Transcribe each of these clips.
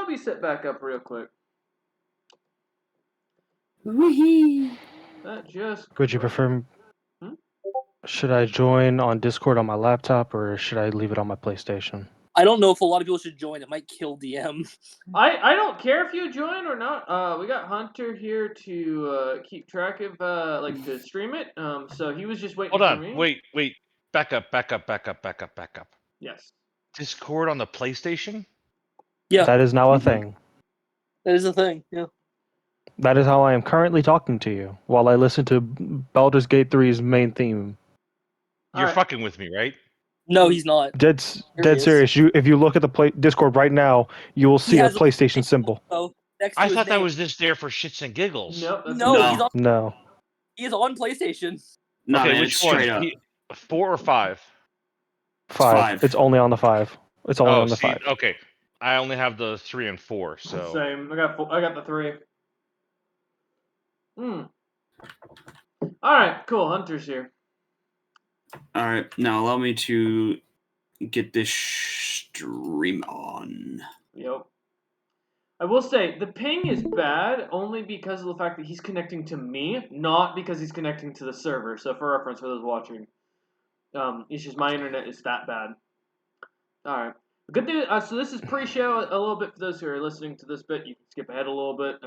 lobby set back up real quick. Wee-hee. That just. Would you prefer? Hmm? Should I join on Discord on my laptop or should I leave it on my PlayStation? I don't know if a lot of people should join. It might kill DM. I don't care if you join or not. We got Hunter here to keep track of to stream it. So he was just waiting for me. Wait. Back up. Yes. Discord on the PlayStation? Yeah, That is now a thing. that is a thing. Yeah. That is how I am currently talking to you while I listen to Baldur's Gate 3's main theme. You're Alright. fucking with me, right? No, he's not. Dead There he is. serious. If you look at the Discord right now, you will see a has a PlayStation symbol. Next to I his thought that name. was just there for shits and giggles. Nope. That's No, not- he's on. No. He is on PlayStation. No, Okay, man, which it's straight one? up. 4 or 5? 5. It's only on the 5. It's only on the 5. Okay. I only have the 3 and 4, so. Same. I got the 3. Alright, cool. Hunter's here. All right, now allow me to get this stream on. Yep. I will say, the ping is bad only because of the fact that he's connecting to me, not because he's connecting to the server. So for reference for those watching, it's just my internet is that bad. Alright. Good news, so this is pre-show a little bit for those who are listening to this bit. You can skip ahead a little bit,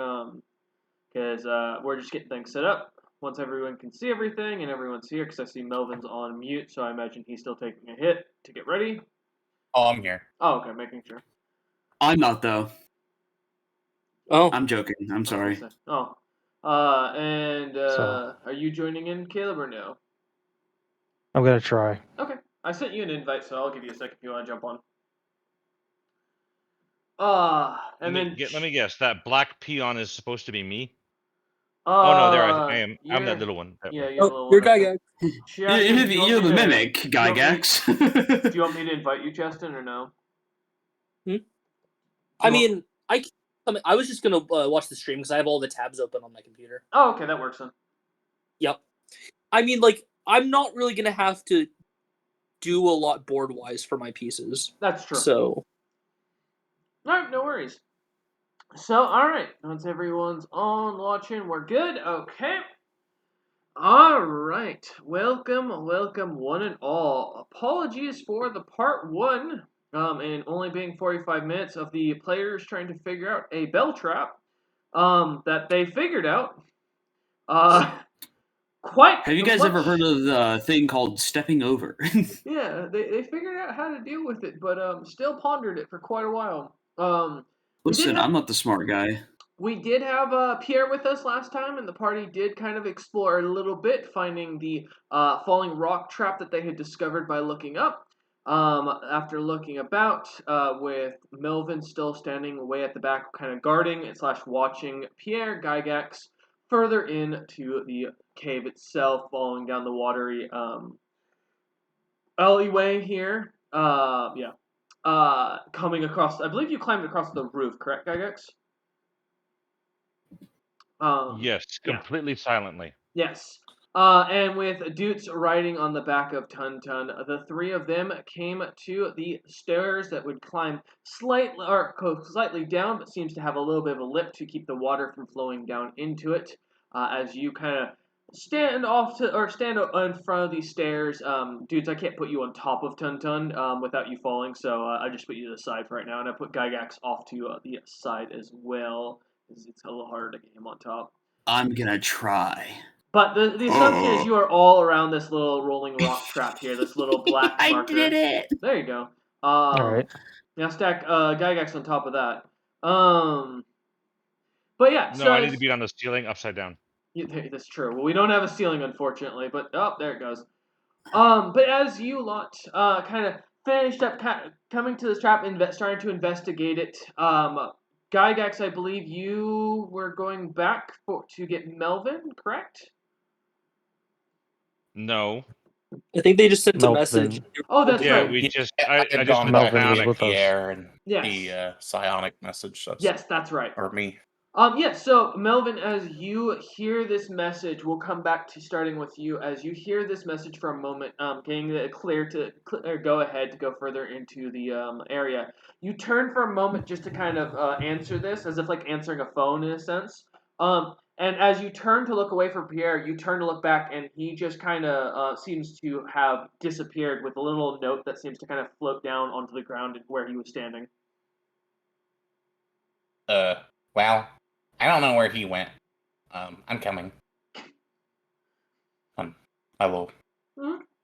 because we're just getting things set up. Once everyone can see everything and everyone's here, because I see Melvin's on mute, so I imagine he's still taking a hit to get ready. Oh, I'm here. Oh, okay, making sure. I'm not though. Oh, I'm joking. I'm sorry. Oh. Are you joining in, Caleb, or no? I'm going to try. Okay. I sent you an invite, so I'll give you a second if you want to jump on. Let me guess. That black peon is supposed to be me? Uh, Oh, no, there I am. I'm that little one. Yeah, you're the little you're one. guy. You're the mimic, Gygax. Do you want me to invite you, Justin, or no? I mean, I was just gonna watch the stream because I have all the tabs open on my computer. Oh, okay, that works then. Yep. I mean, I'm not really gonna have to do a lot board-wise for my pieces. That's true. So. Alright, no worries. So, alright. Once everyone's on watching, we're good. Okay. Alright. Welcome one and all. Apologies for the part 1, and only being 45 minutes of the players trying to figure out a bell trap, that they figured out. Have you guys ever heard of the thing called stepping over? Yeah, they figured out how to deal with it, but still pondered it for quite a while. Listen, I'm not the smart guy. We did have Pierre with us last time, and the party did kind of explore a little bit, finding the falling rock trap that they had discovered by looking up. After looking about, with Melvin still standing way at the back, kind of guarding / watching Pierre Gygax further into the cave itself, following down the watery alleyway here. Coming across, I believe you climbed across the roof, correct, Gygax? Yes, completely silently. Yes. And with Doots riding on the back of Tun Tun, the 3 of them came to the stairs that would climb slightly down, but seems to have a little bit of a lip to keep the water from flowing down into it. As you kind of stand in front of these stairs, Dudes, I can't put you on top of Tun Tun without you falling, so I just put you to the side for right now, and I put Gygax off to the side as well. It's a little harder to get him on top. I'm gonna try. But the assumption is you are all around this little rolling rock trap here, this little black marker. I did it! There you go. Alright. Now stack Gygax on top of that. But yeah. No, I need to be on the ceiling upside down. Yeah, that's true. Well, we don't have a ceiling, unfortunately, but there it goes. But as you lot kind of finished up coming to this trap and starting to investigate it, Gygax, I believe you were going back to get Melvin, correct? No. I think they just sent a Melvin. message. Oh, that's Yeah, right. we just I just gone Melvin back was to with us. Pierre and Yes. the psionic message. Yes, that's right. Or me. Yeah, so Melvin, as you hear this message, we'll come back to starting with you. As you hear this message for a moment, getting the clear go ahead to go further into the area, you turn for a moment just to kind of answer this, as if like answering a phone in a sense. And as you turn to look away from Pierre, you turn to look back, and he just kind of seems to have disappeared with a little note that seems to kind of float down onto the ground where he was standing. Well, I don't know where he went. I'm coming. I will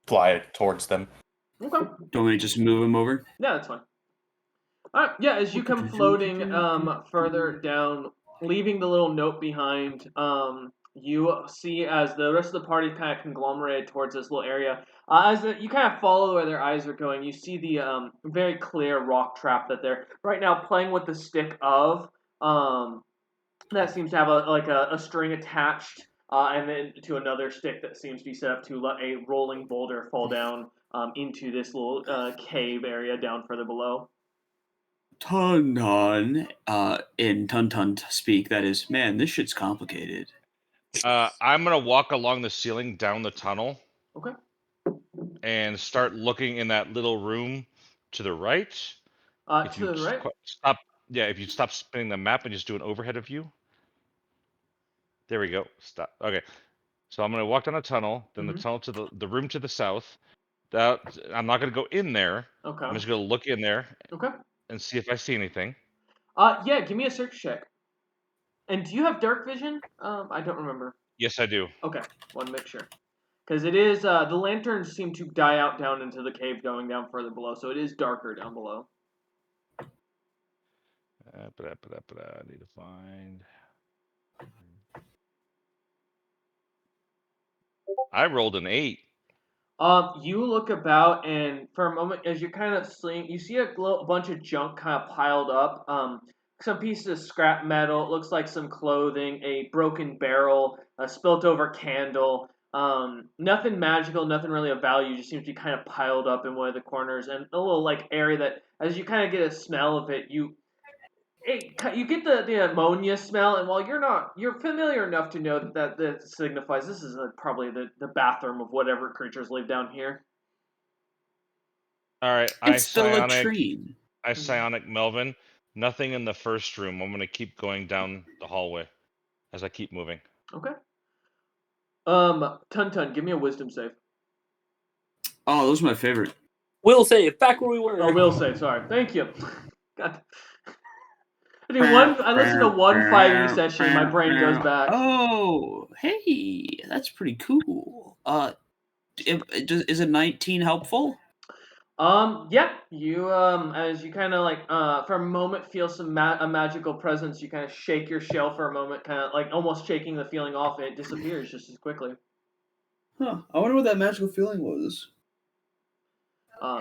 fly towards them. Okay. Don't we just move him over? Yeah, that's fine. Alright, yeah, as you come floating further down, leaving the little note behind, you see as the rest of the party kind of conglomerated towards this little area. You kind of follow where their eyes are going, you see the very clear rock trap that they're right now playing with the stick of. That seems to have a string attached, and then to another stick that seems to be set up to let a rolling boulder fall down into this little cave area down further below. Tun-tun, in Tun-tun speak, that is, man, this shit's complicated. I'm gonna walk along the ceiling down the tunnel. Okay. And start looking in that little room to the right. To the right. If you stop spinning the map and just do an overhead view. There we go. Stop. Okay. So I'm gonna walk down a tunnel, then the tunnel to the room to the south. I'm not gonna go in there. Okay. I'm just gonna look in there. Okay. And see if I see anything. Yeah, give me a search check. And do you have dark vision? I don't remember. Yes, I do. Okay, want to make sure. Because it is, the lanterns seem to die out down into the cave going down further below, so it is darker down below. I need to find. I rolled an 8. You look about, and for a moment, as you're kind of seeing, you see a bunch of junk kind of piled up. Some pieces of scrap metal. It looks like some clothing, a broken barrel, a spilt over candle. Nothing magical, nothing really of value. Just seems to be kind of piled up in one of the corners, and a little like area that, as you kind of get a smell of it, you get the ammonia smell, and while you're familiar enough to know that signifies this is probably the bathroom of whatever creatures live down here. All right, It's the latrine. I psionic Melvin. Nothing in the first room. I'm gonna keep going down the hallway as I keep moving. Okay. Tun, give me a wisdom save. Oh, those are my favorite. Will save, back where we were. Oh, will save. Sorry, thank you. God. I listen to one fighting session, my brain goes back. Oh, hey, that's pretty cool. Is a 19 helpful? Yeah, you as you kind of like for a moment feel a magical presence. You kind of shake your shell for a moment, kind of like almost shaking the feeling off, and it disappears just as quickly. Huh. I wonder what that magical feeling was.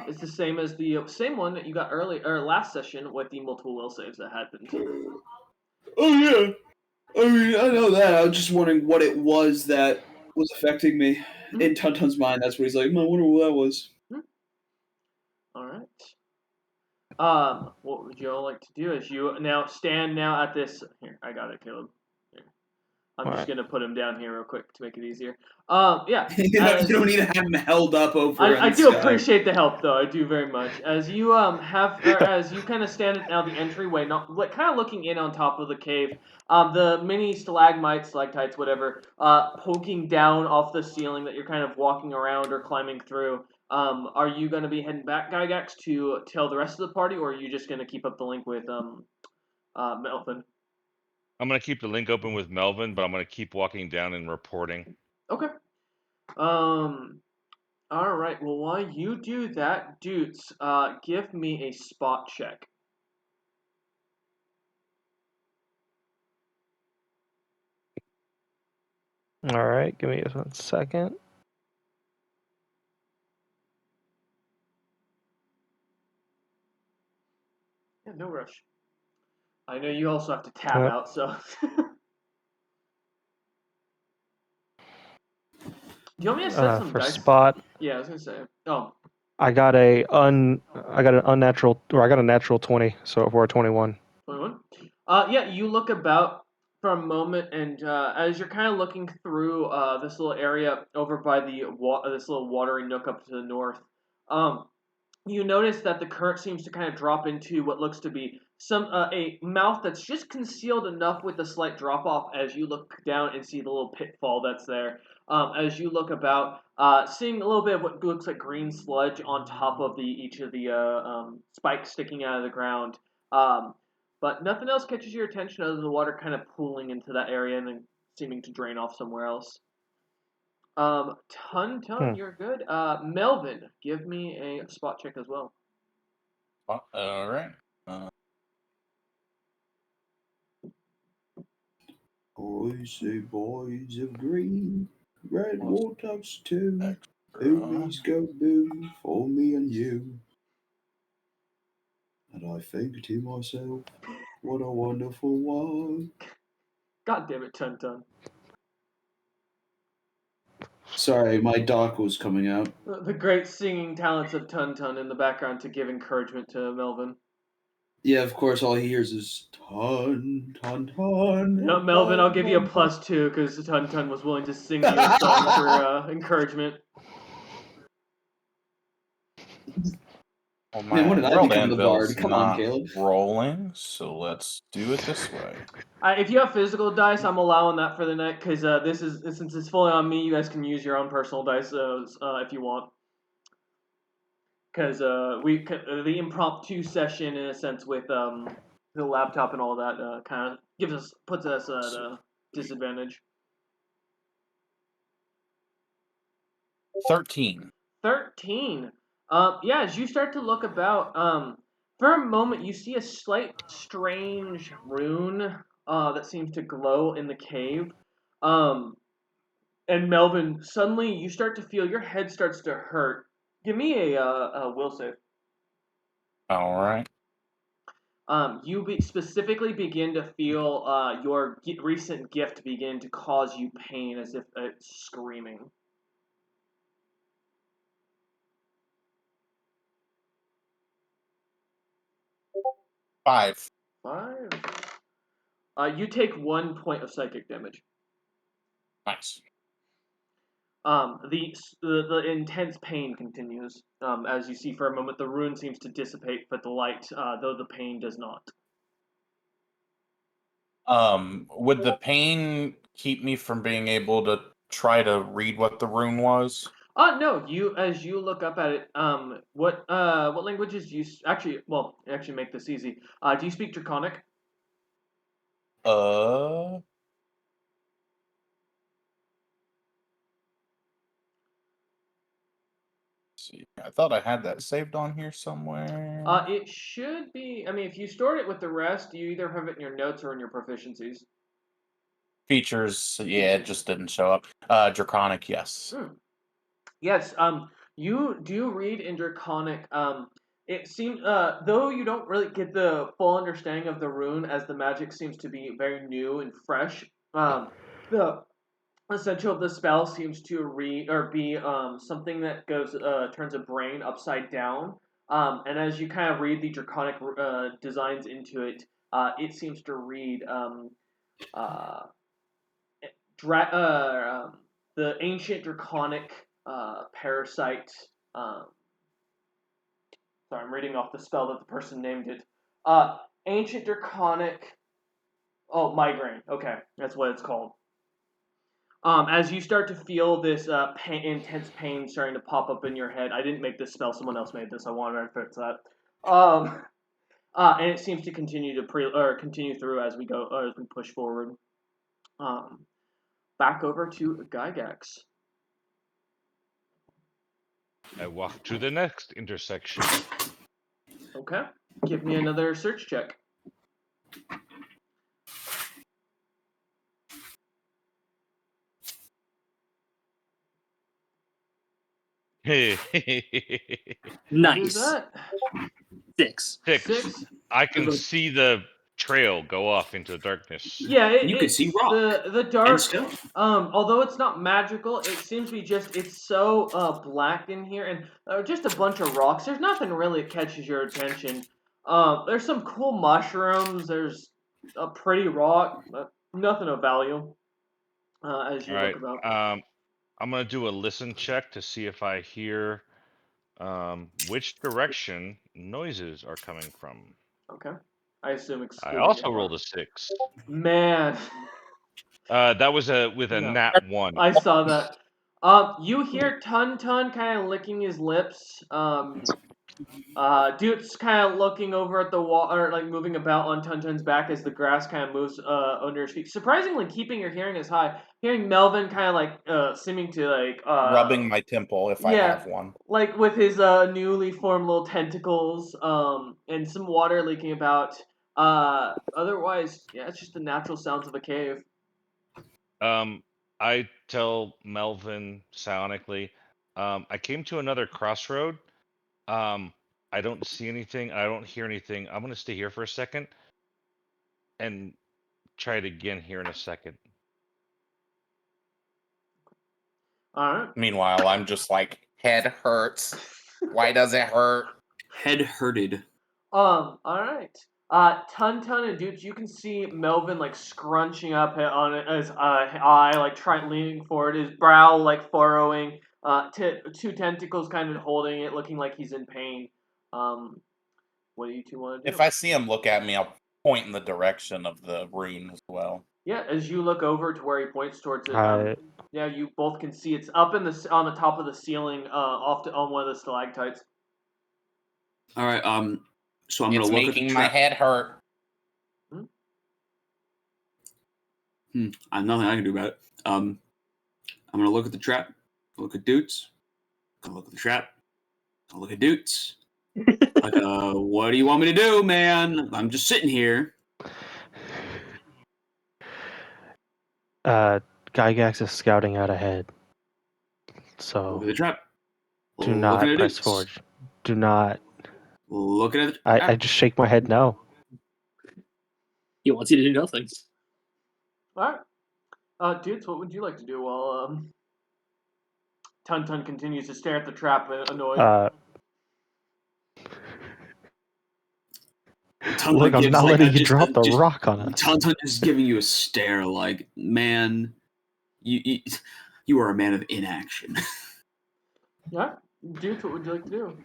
It's the same as the same one that you got last session with the multiple will saves that happened. Oh yeah, I mean I know that. I was just wondering what it was that was affecting me. In Tuntun's mind, that's what he's like. I wonder what that was. All right. What would you all like to do? As you stand at this here, I got it, Caleb. Here. I'm just gonna put him down here real quick to make it easier. Yeah. You don't need to have him held up over. I do appreciate the help, though. I do very much. As you as you kind of stand at now the entryway, kind of looking in on top of the cave, the mini stalagmites, stalactites, whatever, poking down off the ceiling that you're kind of walking around or climbing through. Are you going to be heading back, Gygax, to tell the rest of the party, or are you just going to keep up the link with Melvin? I'm going to keep the link open with Melvin, but I'm going to keep walking down and reporting. Okay. All right. Well, while you do that, Doots, give me a spot check. All right. Give me 1 second. Yeah, no rush. I know you also have to tab out, so. Do you want me to set some for dice? spot? Yeah, I was gonna say. Oh. I got a natural 20, so for a 21. 21. Yeah, you look about. for a moment, and as you're kind of looking through this little area over by this little watery nook up to the north, um, you notice that the current seems to kind of drop into what looks to be a mouth that's just concealed enough with a slight drop off as you look down and see the little pitfall that's there. As you look about, seeing a little bit of what looks like green sludge on top of each of the spikes sticking out of the ground. But nothing else catches your attention other than the water kind of pooling into that area and then seeming to drain off somewhere else. Tun, you're good. Melvin, give me a spot check as well. All right. I see boys of green, red waters too. Movies go boom for me and you. And I think to myself, what a wonderful world. God damn it, Tun. Sorry, my doc was coming out. The great singing talents of Tun in the background to give encouragement to Melvin. Yeah, of course, all he hears is Tun. No, Melvin, I'll give you a +2 because Tun was willing to sing you a song for encouragement. Well, Man, when did I become the bard? Come on, not Caleb. rolling, so let's do it this way. If you have physical dice, I'm allowing that for the night because since it's fully on me, you guys can use your own personal dice if you want. Because the impromptu session in a sense with the laptop and all that kind of puts us at a disadvantage. 13. 13. Yeah, as you start to look about, for a moment you see a slight strange rune that seems to glow in the cave. And Melvin, suddenly you start to feel your head starts to hurt. Give me a will save. All right. You specifically begin to feel your recent gift begin to cause you pain as if it's screaming. 5. 5. You take 1 point of psychic damage. Nice. The intense pain continues. As you see for a moment, the rune seems to dissipate, but the light, though the pain does not. Would the pain keep me from being able to try to read what the rune was? No. As you look up at it, what languages do you actually? Well, actually, make this easy. Do you speak Draconic? See, I thought I had that saved on here somewhere. It should be. I mean, if you stored it with the rest, you either have it in your notes or in your proficiencies. Features, yeah, it just didn't show up. Draconic, yes. Yes. You do read in Draconic. It seems, though you don't really get the full understanding of the rune, as the magic seems to be very new and fresh. The essential of the spell seems to be something that turns a brain upside down. And as you kind of read the Draconic designs into it, it seems to read the ancient Draconic parasite. Sorry, I'm reading off the spell that the person named it. Ancient Draconic. Oh, migraine. Okay, that's what it's called. As you start to feel this intense pain starting to pop up in your head, I didn't make this spell; someone else made this. I wanted to fix that. And it seems to continue to continue through as we push forward. Back over to Gygax. I walk to the next intersection. Okay. Give me another search check. Hey. What is Nice. that? 6. 6. I can see the trail go off into the darkness. Yeah, You can see rock the and dark. stone. Although it's not magical, it seems to be it's so black in here, and just a bunch of rocks. There's nothing really that catches your attention. There's some cool mushrooms. There's a pretty rock. Nothing of value as you All right. look about. I'm gonna do a listen check to see if I hear which direction noises are coming from. Okay. I assume I excluding also your rolled bar. a 6. Man. That was with a Yeah. nat 1. I saw that. You hear Tun Tun kind of licking his lips. Dude's kind of looking over at the wall, or like moving about on Tun Tun's back as the grass kind of moves under his feet. Surprisingly, keeping your hearing as high. Hearing Melvin kind of like seeming to like Rubbing my temple if I yeah, have one. like with his newly formed little tentacles, and some water leaking about. Otherwise, yeah, it's just the natural sounds of a cave. I tell Melvin psionically, I came to another crossroad. I don't see anything. I don't hear anything. I'm gonna stay here for a second and try it again here in a second. All right. Meanwhile, I'm just like, head hurts. Why does it hurt? Head hurted. All right. Tun Tun and Dudes, you can see Melvin like scrunching up on his eye, like leaning forward, his brow like furrowing, two tentacles kind of holding it, looking like he's in pain. What do you two want to do? If I see him look at me, I'll point in the direction of the rune as well. Yeah, as you look over to where he points towards it, I yeah, you both can see it's up in on the top of the ceiling, on one of the stalactites. All right. So I'm It's gonna look at the making my trap. head hurt. Nothing I can do about it. I'm gonna look at the trap. Look at Doots. Gonna look at the trap. Gonna look at Doots. Like, what do you want me to do, man? I'm just sitting here. Gygax is scouting out ahead. Look So at the trap. do Looking not at press Doots. forward. Do not. Looking at the trap. I just shake my head no. He wants you to do nothing. All right. Dudes, what would you like to do while Tun Tun continues to stare at the trap, annoyed? Look, I'm not letting you drop the rock on us. Tun is giving you a stare like, man, you are a man of inaction. Yeah, Dudes, what would you like to do?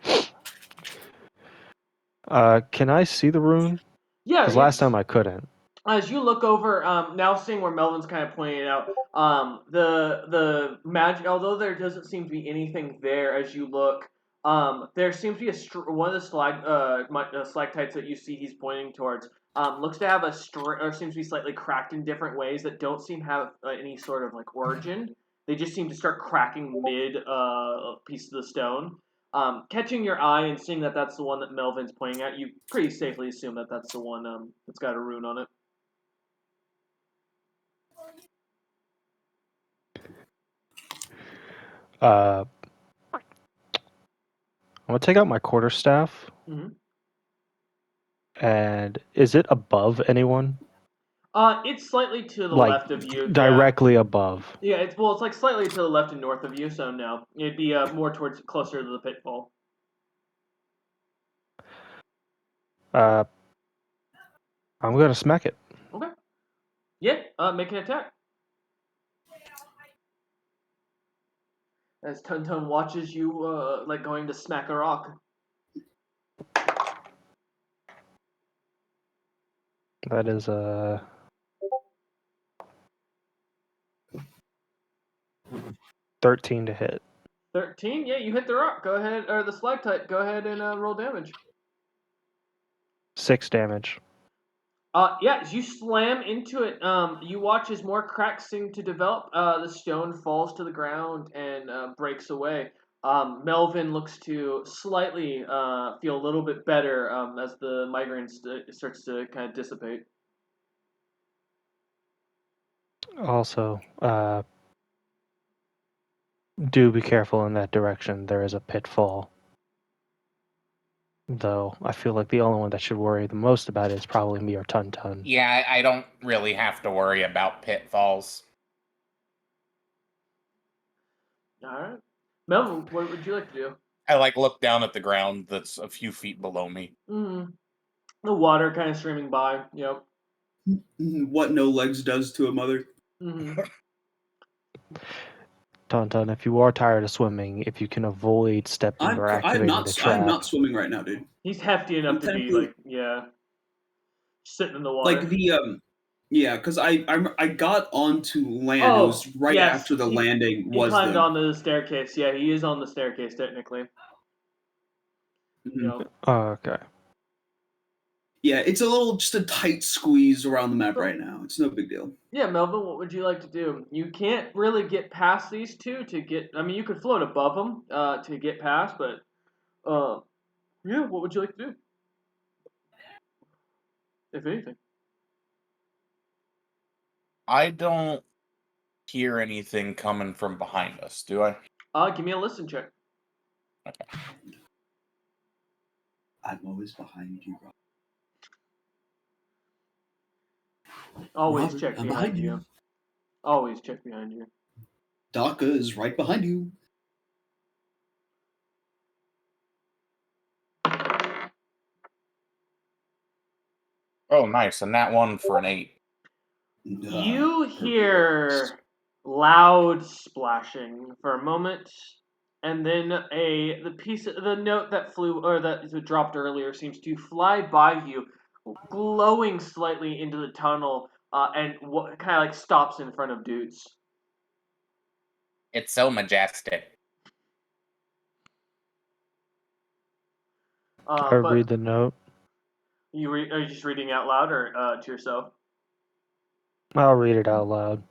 Can I see the rune? Yeah, Because last time I couldn't. as you look over, now seeing where Melvin's kind of pointing it out, the magic, although there doesn't seem to be anything there as you look, there seems to be one of the stalactites that you see he's pointing towards, looks to have or seems to be slightly cracked in different ways that don't seem to have any sort of like origin. They just seem to start cracking mid piece of the stone. Catching your eye and seeing that that's the one that Melvin's pointing at, you pretty safely assume that that's the one that's got a rune on it. I'm gonna take out my quarterstaff. Mhm. And is it above anyone? It's slightly to the Like left of you. directly above. Yeah, it's like slightly to the left and north of you. So no, it'd be more towards closer to the pitfall. I'm gonna smack it. Okay. Yeah. Make an attack. As Tun Tun watches you, like going to smack a rock. That is 13 to hit. 13. Yeah, you hit the rock. Go ahead, or the stalactite. Go ahead and roll damage. 6 damage. Yeah, as you slam into it, you watch as more cracks seem to develop. The stone falls to the ground and breaks away. Melvin looks to slightly feel a little bit better as the migraine starts to kind of dissipate. Also, do be careful in that direction. There is a pitfall. Though I feel like the only one that should worry the most about it is probably me or Tun Tun. Yeah, I don't really have to worry about pitfalls. All right, Melvin, what would you like to do? I look down at the ground that's a few feet below me. Mm-hmm. The water kind of streaming by. Yep. What no legs does to a mother. Mm-hmm. Tauntaun, if you are tired of swimming, if you can avoid stepping or activating the I'm trap. not swimming right now, dude. He's hefty enough I'm to be technically- sitting in the water. Like the yeah, because I got onto land. It Oh, was right yes, after the he- landing He was climbed the. onto the staircase. Yeah, he is on the staircase technically. Mhm. Yep. Oh, okay. Yeah, it's just a tight squeeze around the map right now. It's no big deal. Yeah, Melvin, what would you like to do? You can't really get past these two to get. I mean, you could float above them to get past, but yeah, what would you like to do? If anything. I don't hear anything coming from behind us, do I? Give me a listen check. I'm always behind you, Rob. Always Robert, check I'm behind behind you. you. Always check behind you. Daka is right behind you. Oh, nice. And that one for an 8. You hear loud splashing for a moment, and then the note that flew or that dropped earlier seems to fly by you, glowing slightly into the tunnel, and kind of like stops in front of Dudes. It's so majestic. I But read the note. are you just reading out loud or to yourself? I'll read it out loud.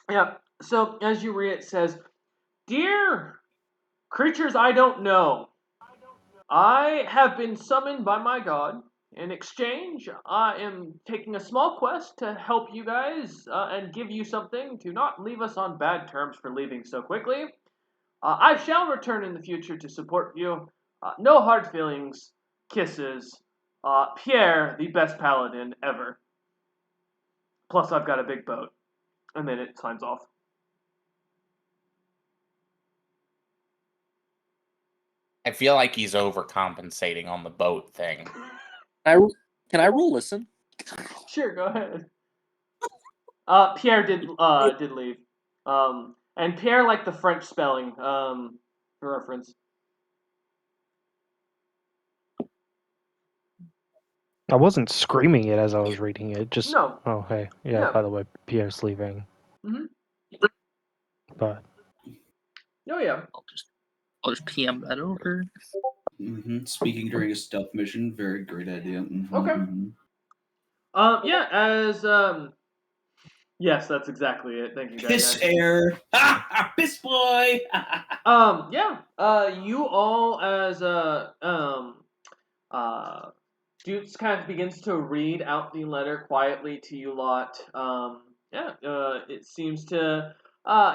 Yeah. So as you read it says, "Dear creatures I don't know, I have been summoned by my god. In exchange, I am taking a small quest to help you guys and give you something to not leave us on bad terms for leaving so quickly. I shall return in the future to support you. No hard feelings. Kisses. Pierre, the best paladin ever. Plus, I've got a big boat." And then it signs off. I feel like he's overcompensating on the boat thing. Can I roll listen? Sure, go ahead. Pierre did leave. And Pierre like the French spelling, for reference. I wasn't screaming it as I was reading it. Just No. oh hey yeah. Yeah. By the way, Pierre's leaving. Mhm. But Oh yeah. I'll just PM that over. Speaking during a stealth mission, very great idea. Okay. Yeah. As yes, that's exactly it. Thank you, Piss guys. air, piss boy. Yeah. You all as Dukes kind of begins to read out the letter quietly to you lot. Yeah, it seems to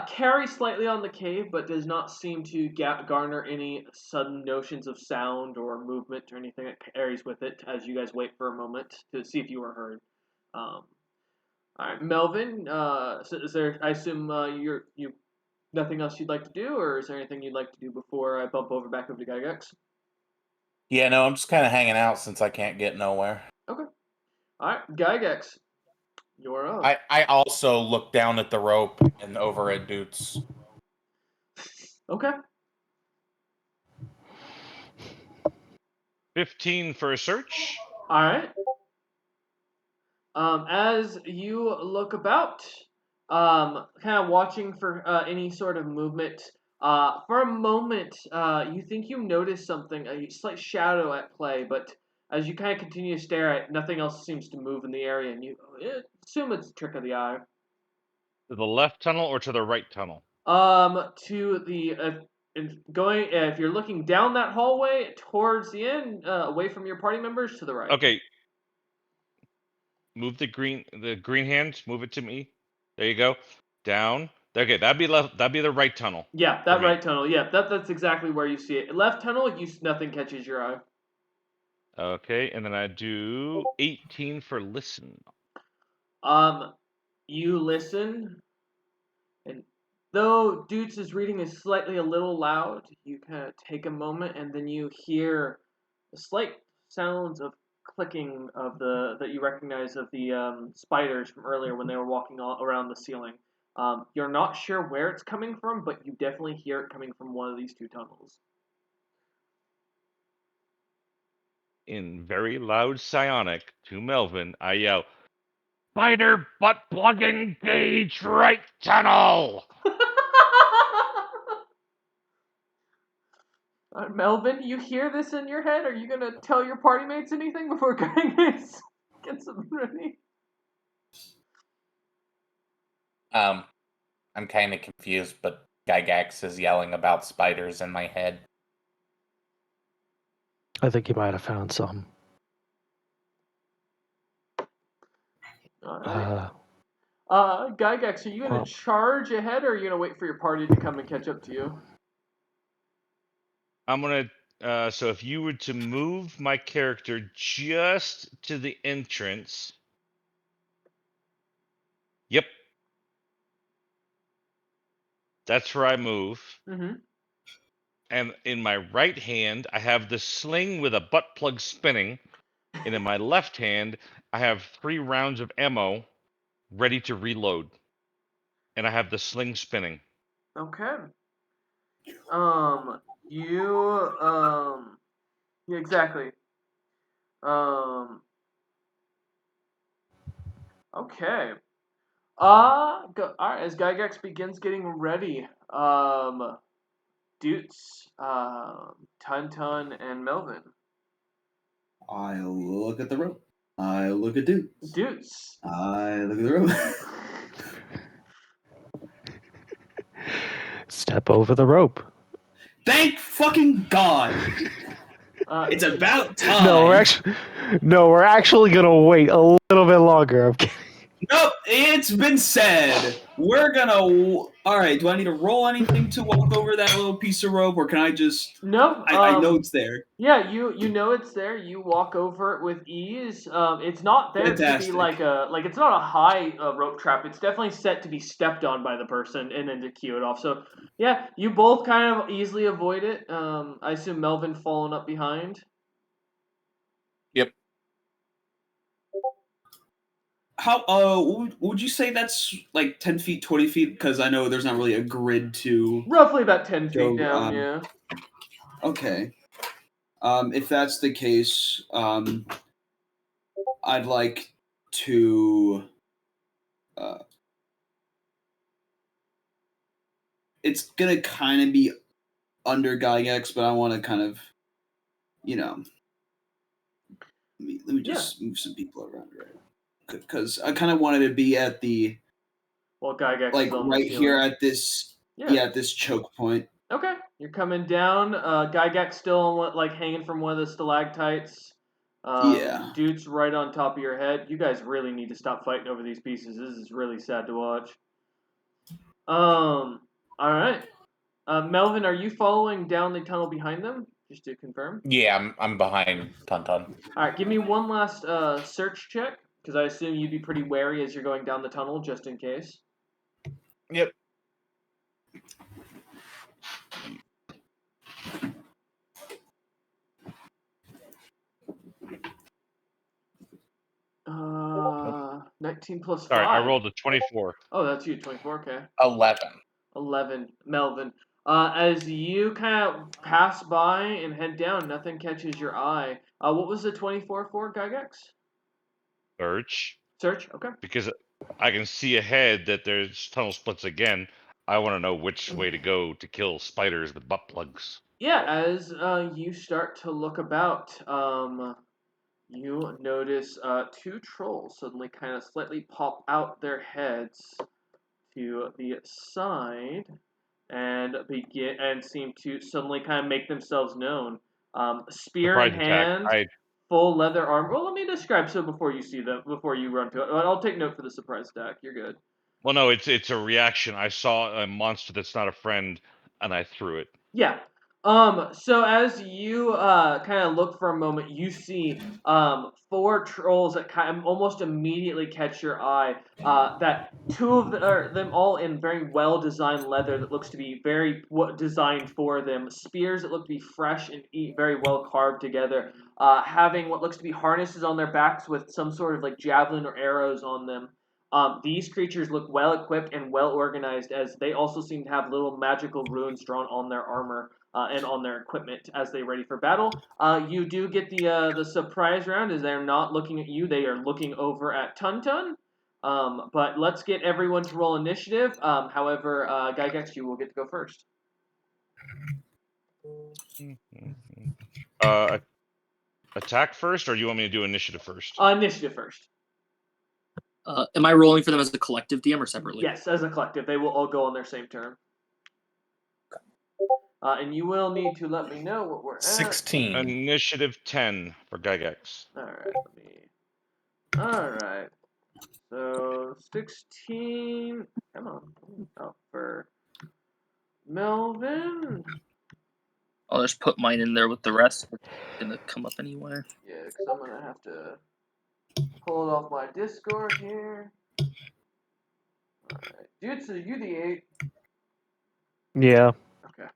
carry slightly on the cave, but does not seem to garner any sudden notions of sound or movement or anything that carries with it as you guys wait for a moment to see if you are heard. All right, Melvin, so is there, I assume you nothing else you'd like to do, or is there anything you'd like to do before I bump back over to Gygax? Yeah, no, I'm just kind of hanging out since I can't get nowhere. Okay. All right, Gygax, you're up. I also look down at the rope and over at Doots. Okay. 15 for a search. All right. As you look about, kind of watching for any sort of movement, for a moment, you think you notice something, a slight shadow at play, but as you kind of continue to stare at it, nothing else seems to move in the area, and you assume it's a trick of the eye. To the left tunnel or to the right tunnel? To the if you're looking down that hallway towards the end, away from your party members, to the right. Okay. Move the green hand. Move it to me. There you go. Down. Okay, that'd be left. That'd be the right tunnel. Yeah, for that me. right tunnel. Yeah, that's exactly where you see it. Left tunnel, nothing catches your eye. Okay, and then I do 18 for listen. You listen, and though Dutes' reading is slightly a little loud, you kind of take a moment, and then you hear the slight sounds of clicking of that you recognize of the spiders from earlier when they were walking all around the ceiling. You're not sure where it's coming from, but you definitely hear it coming from one of these two tunnels. In very loud psionic to Melvin, I yell, "Spider butt plug engage right tunnel!" Melvin, you hear this in your head? Are you gonna tell your party mates anything before gets them ready? I'm kind of confused, but Gygax is yelling about spiders in my head. I think you might have found some. Alright. Gygax, are you gonna well- charge ahead, or are you gonna wait for your party to come and catch up to you? I'm gonna. So if you were to move my character just to the entrance. Yep. That's where I move. Mm-hmm. And in my right hand, I have the sling with a butt plug spinning. And in my left hand, I have 3 rounds of ammo ready to reload. And I have the sling spinning. Okay. Yeah, exactly. Okay. Alright, as Gygax begins getting ready, Dutes, Tun, and Melvin. I look at the rope. I look at dudes. Dutes. I look at the rope. Step over the rope. Thank fucking God! It's about time. No, we're actually gonna wait a little bit longer. I'm kidding. Nope, it's been said. We're gonna. All right. Do I need to roll anything to walk over that little piece of rope, or can I just? No. I know it's there. Yeah, you know it's there. You walk over it with ease. It's not there to be Fantastic. like it's not a high rope trap. It's definitely set to be stepped on by the person and then to cue it off. So yeah, you both kind of easily avoid it. I assume Melvin falling up behind. Yep. How? Would you say that's like 10 feet, 20 feet? Because I know there's not really a grid to. Roughly about 10 feet Go, down. Yeah. Okay. If that's the case, I'd like to. It's gonna kind of be under Gygax, but I want to kind of, let me just move some people around, right? Because I kind of wanted to be at the, Well, Gygax like is on right the here ceiling. at this, Yeah. at this choke point. Okay, you're coming down. Gygax still on like hanging from one of the stalactites. Yeah. Dude's right on top of your head. You guys really need to stop fighting over these pieces. This is really sad to watch. All right. Melvin, are you following down the tunnel behind them? Just to confirm. Yeah, I'm behind Tun. All right, give me one last search check, because I assume you'd be pretty wary as you're going down the tunnel, just in case. Yep. Uh, 19 plus 5. Sorry, I rolled a 24. Oh, that's you, 24, okay. 11. 11, Melvin. As you kind of pass by and head down, nothing catches your eye. What was the 24 for, Gygax? Search. Search, okay. Because I can see ahead that there's tunnel splits again. I want to know which way to go to kill spiders with butt plugs. Yeah, as you start to look about, you notice 2 trolls suddenly kind of slightly pop out their heads to the side and seem to suddenly kind of make themselves known. Spear in Surprise attack. hand, full leather arm. Well, let me describe so before you see them, before you run to it. I'll take note for the surprise attack. You're good. Well, no, it's a reaction. I saw a monster that's not a friend, and I threw it. Yeah. So as you kind of look for a moment, you see four trolls that kind of almost immediately catch your eye. That two of them all in very well designed leather that looks to be very designed for them. Spears that look to be fresh and very well carved together. Having what looks to be harnesses on their backs with some sort of like javelin or arrows on them. These creatures look well equipped and well organized, as they also seem to have little magical runes drawn on their armor and on their equipment as they ready for battle. You do get the surprise round, as they're not looking at you; they are looking over at Tun Tun. But let's get everyone to roll initiative. However, Gygax, you will get to go first. Attack first, or do you want me to do initiative first? Initiative first. Am I rolling for them as a collective DM or separately? Yes, as a collective, they will all go on their same turn. And you will need to let me know what we're at. 16. Initiative 10 for Gygax. Alright. So 16. Come on. Oh, for Melvin. I'll just put mine in there with the rest. It's gonna come up anyway. Yeah, because I'm gonna have to pull it off my Discord here. Alright. Dude, so you the 8. Yeah. Okay.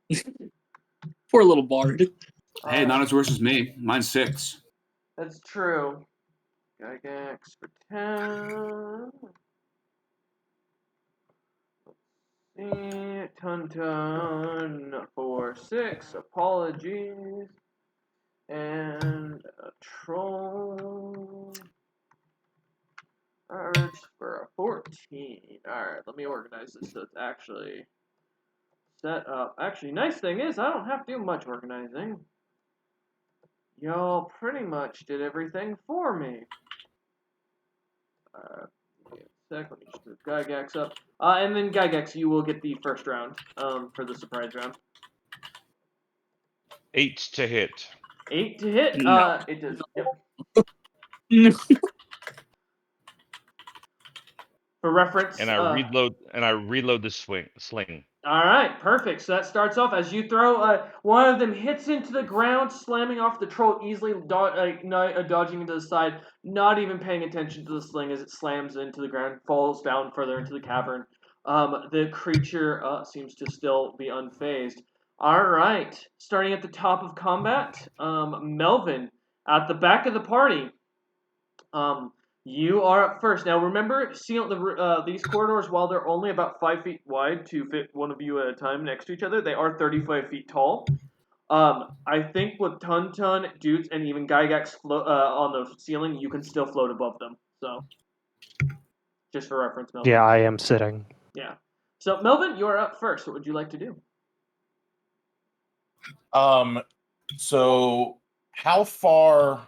Poor little bard. Hey, not as worse as me. Mine's 6. That's true. Gygax for 10. Let's see. Tun for 6. Apologies. And a troll. Arch for a 14. Alright, let me organize this so it's actually set up. Actually, nice thing is I don't have to do much organizing. Y'all pretty much did everything for me. Give me a sec, let me just move Gygax up. And then Gygax, you will get the first round for the surprise round. 8 to hit. 8 to hit. No. It does. Yep. For reference, And I reload the sling. All right, perfect. So that starts off as you throw. One of them hits into the ground, slamming off the troll, easily dodging into the side, not even paying attention to the sling as it slams into the ground, falls down further into the cavern. The creature seems to still be unfazed. All right, starting at the top of combat, Melvin at the back of the party. You are up first. Now remember, these corridors, while they're only about 5 feet wide to fit one of you at a time next to each other, they are 35 feet tall. I think with Tun Tun, Dudes, and even Gygax on the ceiling, you can still float above them. So, just for reference, Melvin. Yeah, I am sitting. Yeah. So, Melvin, you are up first. What would you like to do? So how far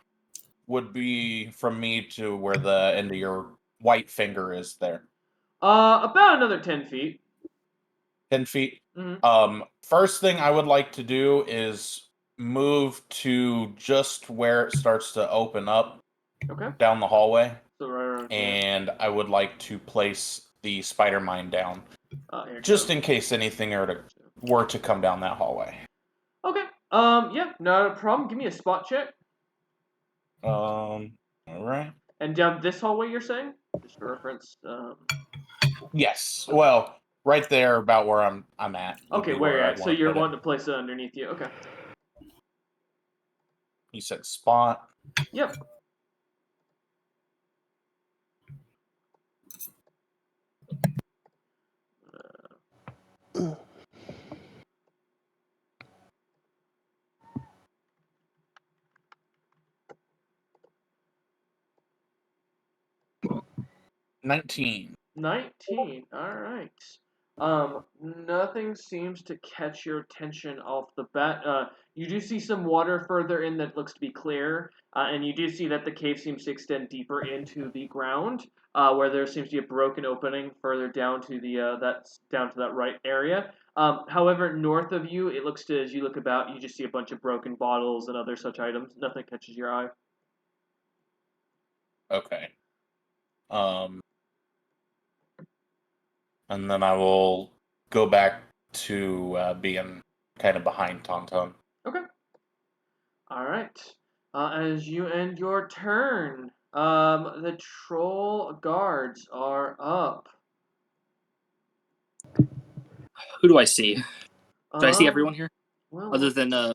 would be from me to where the end of your white finger is there? About another 10 feet. 10 feet? Mm-hmm. First thing I would like to do is move to just where it starts to open up down the hallway. So right around here. And I would like to place the spider mine down. Just in case anything were to come down that hallway. Okay. Yeah, not a problem. Give me a spot check. Alright. And down this hallway, you're saying? Just for reference. Yes. Well, right there, about where I'm at. Okay, where you're at. So you're wanting to place it underneath you. Okay. You said spot. Yep. Mm. 19. 19. All right. Nothing seems to catch your attention off the bat. You do see some water further in that looks to be clear, and you do see that the cave seems to extend deeper into the ground, where there seems to be a broken opening further down to that right area. However, north of you, it looks to, as you look about, you just see a bunch of broken bottles and other such items. Nothing catches your eye. Okay. And then I will go back to being kind of behind Tauntaun. Okay. All right. As you end your turn, the troll guards are up. Who do I see? Do I see Um, everyone here? Well, Other let's than see.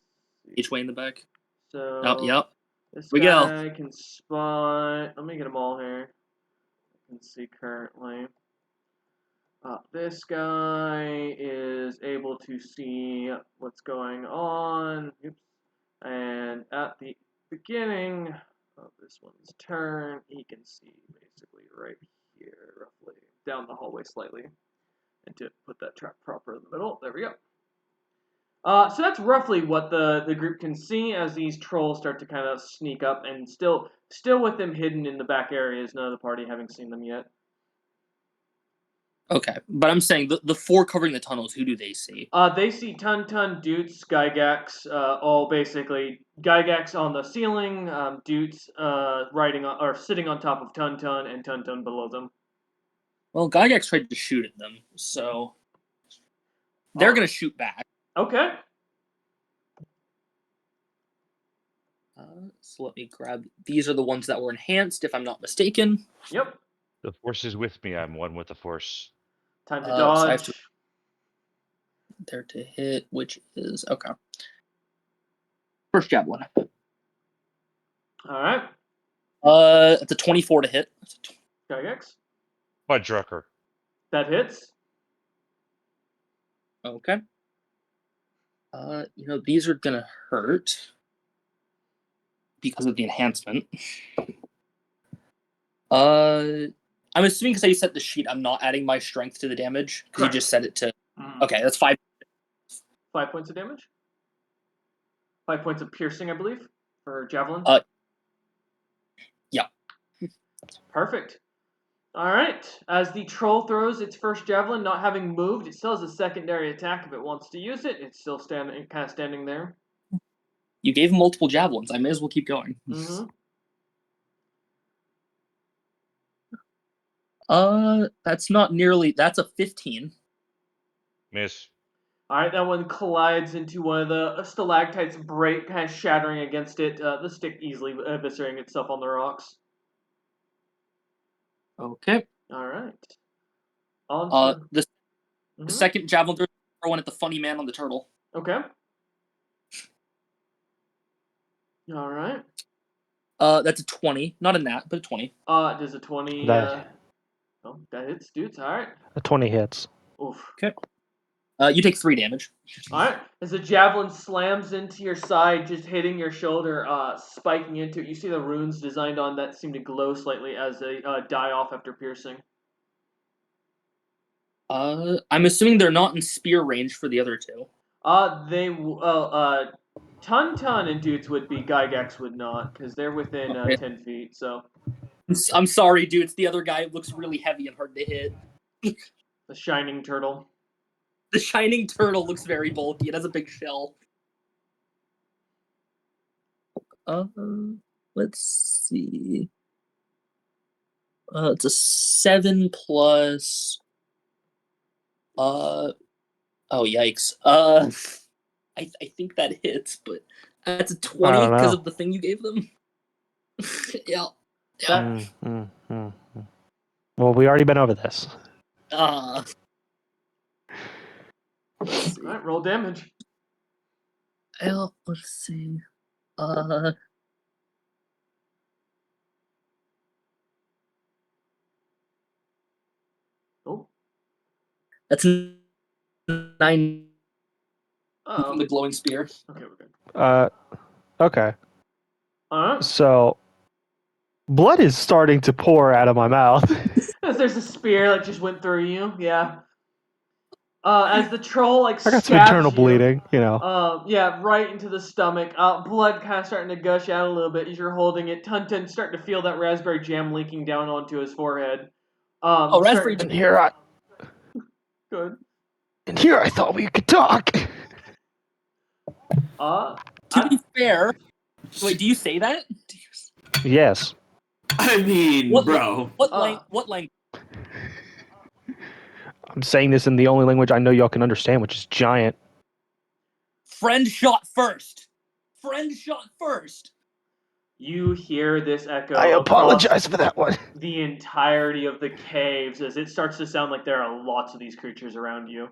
H-Way in the back? So Oh, yep. this We go. guy can spot. Let me get them all here. I can see currently. This guy is able to see what's going on. Oops. And at the beginning of this one's turn, he can see basically right here, roughly, down the hallway slightly. And to put that trap proper in the middle, there we go. So that's roughly what the group can see as these trolls start to kind of sneak up, and still with them hidden in the back areas, none of the party having seen them yet. Okay, but I'm saying the four covering the tunnels, who do they see? They see Tun, Doots, Gygax, all basically Gygax on the ceiling, Doots riding on, or sitting on top of Tun, and Tun below them. Well, Gygax tried to shoot at them, so they're going to shoot back. Okay. So let me grab. These are the ones that were enhanced, if I'm not mistaken. Yep. The force is with me. I'm one with the force. Time to So dodge. I have to there to hit, which is okay. First javelin. All right. It's a 24 to hit. Gygax. Bud Drucker. That hits. Okay. These are gonna hurt because of the enhancement. I'm assuming because I set the sheet, I'm not adding my strength to the damage because you just set it to. Okay, that's 5. 5 points of damage. 5 points of piercing, I believe, for javelin. Yeah. Perfect. All right. As the troll throws its first javelin, not having moved, it still has a secondary attack if it wants to use it. It's still standing there. You gave him multiple javelins. I may as well keep going. Mm-hmm. That's not nearly. That's a 15. Miss. All right, that one collides into one of the stalactites, break, kind of shattering against it. The stick easily eviscerating itself on the rocks. Okay. All right. On to... The second javelin throw one at the funny man on the turtle. Okay. All right. That's a 20. Not a nat, but a 20. Does a 20... That hits, dudes. All right. a 20 hits. Oof. Okay. You take 3 damage. All right. As the javelin slams into your side, just hitting your shoulder, spiking into it, you see the runes designed on that seem to glow slightly as they die off after piercing. I'm assuming they're not in spear range for the other two. Tun and Dudes would be, Gygax would not, because they're within 10 feet, so. I'm sorry, dude. It's the other guy looks really heavy and hard to hit. The shining turtle. The shining turtle looks very bulky. It has a big shell. Let's see. It's a 7 plus. Oh yikes. I think that hits, but that's a 20 because of the thing you gave them. Yeah. Well, we already been over this. Alright, roll damage. Let's see. Oh. That's 9 Uh-oh. from the glowing spear. Okay, we're good. Okay. Alright. So, blood is starting to pour out of my mouth. As there's a spear that just went through you, yeah. As the troll, like, I got some stabs internal you, bleeding, you know. yeah, right into the stomach. Blood kind of starting to gush out a little bit as you're holding it. Tun starting to feel that raspberry jam leaking down onto his forehead. Raspberry jam. And here I thought we could talk. To be fair, wait, do you say that? Yes. I mean, bro. What language? I'm saying this in the only language I know y'all can understand, which is giant. Friend shot first. Friend shot first. You hear this echo I across apologize for that one. the entirety of the caves as it starts to sound like there are lots of these creatures around you.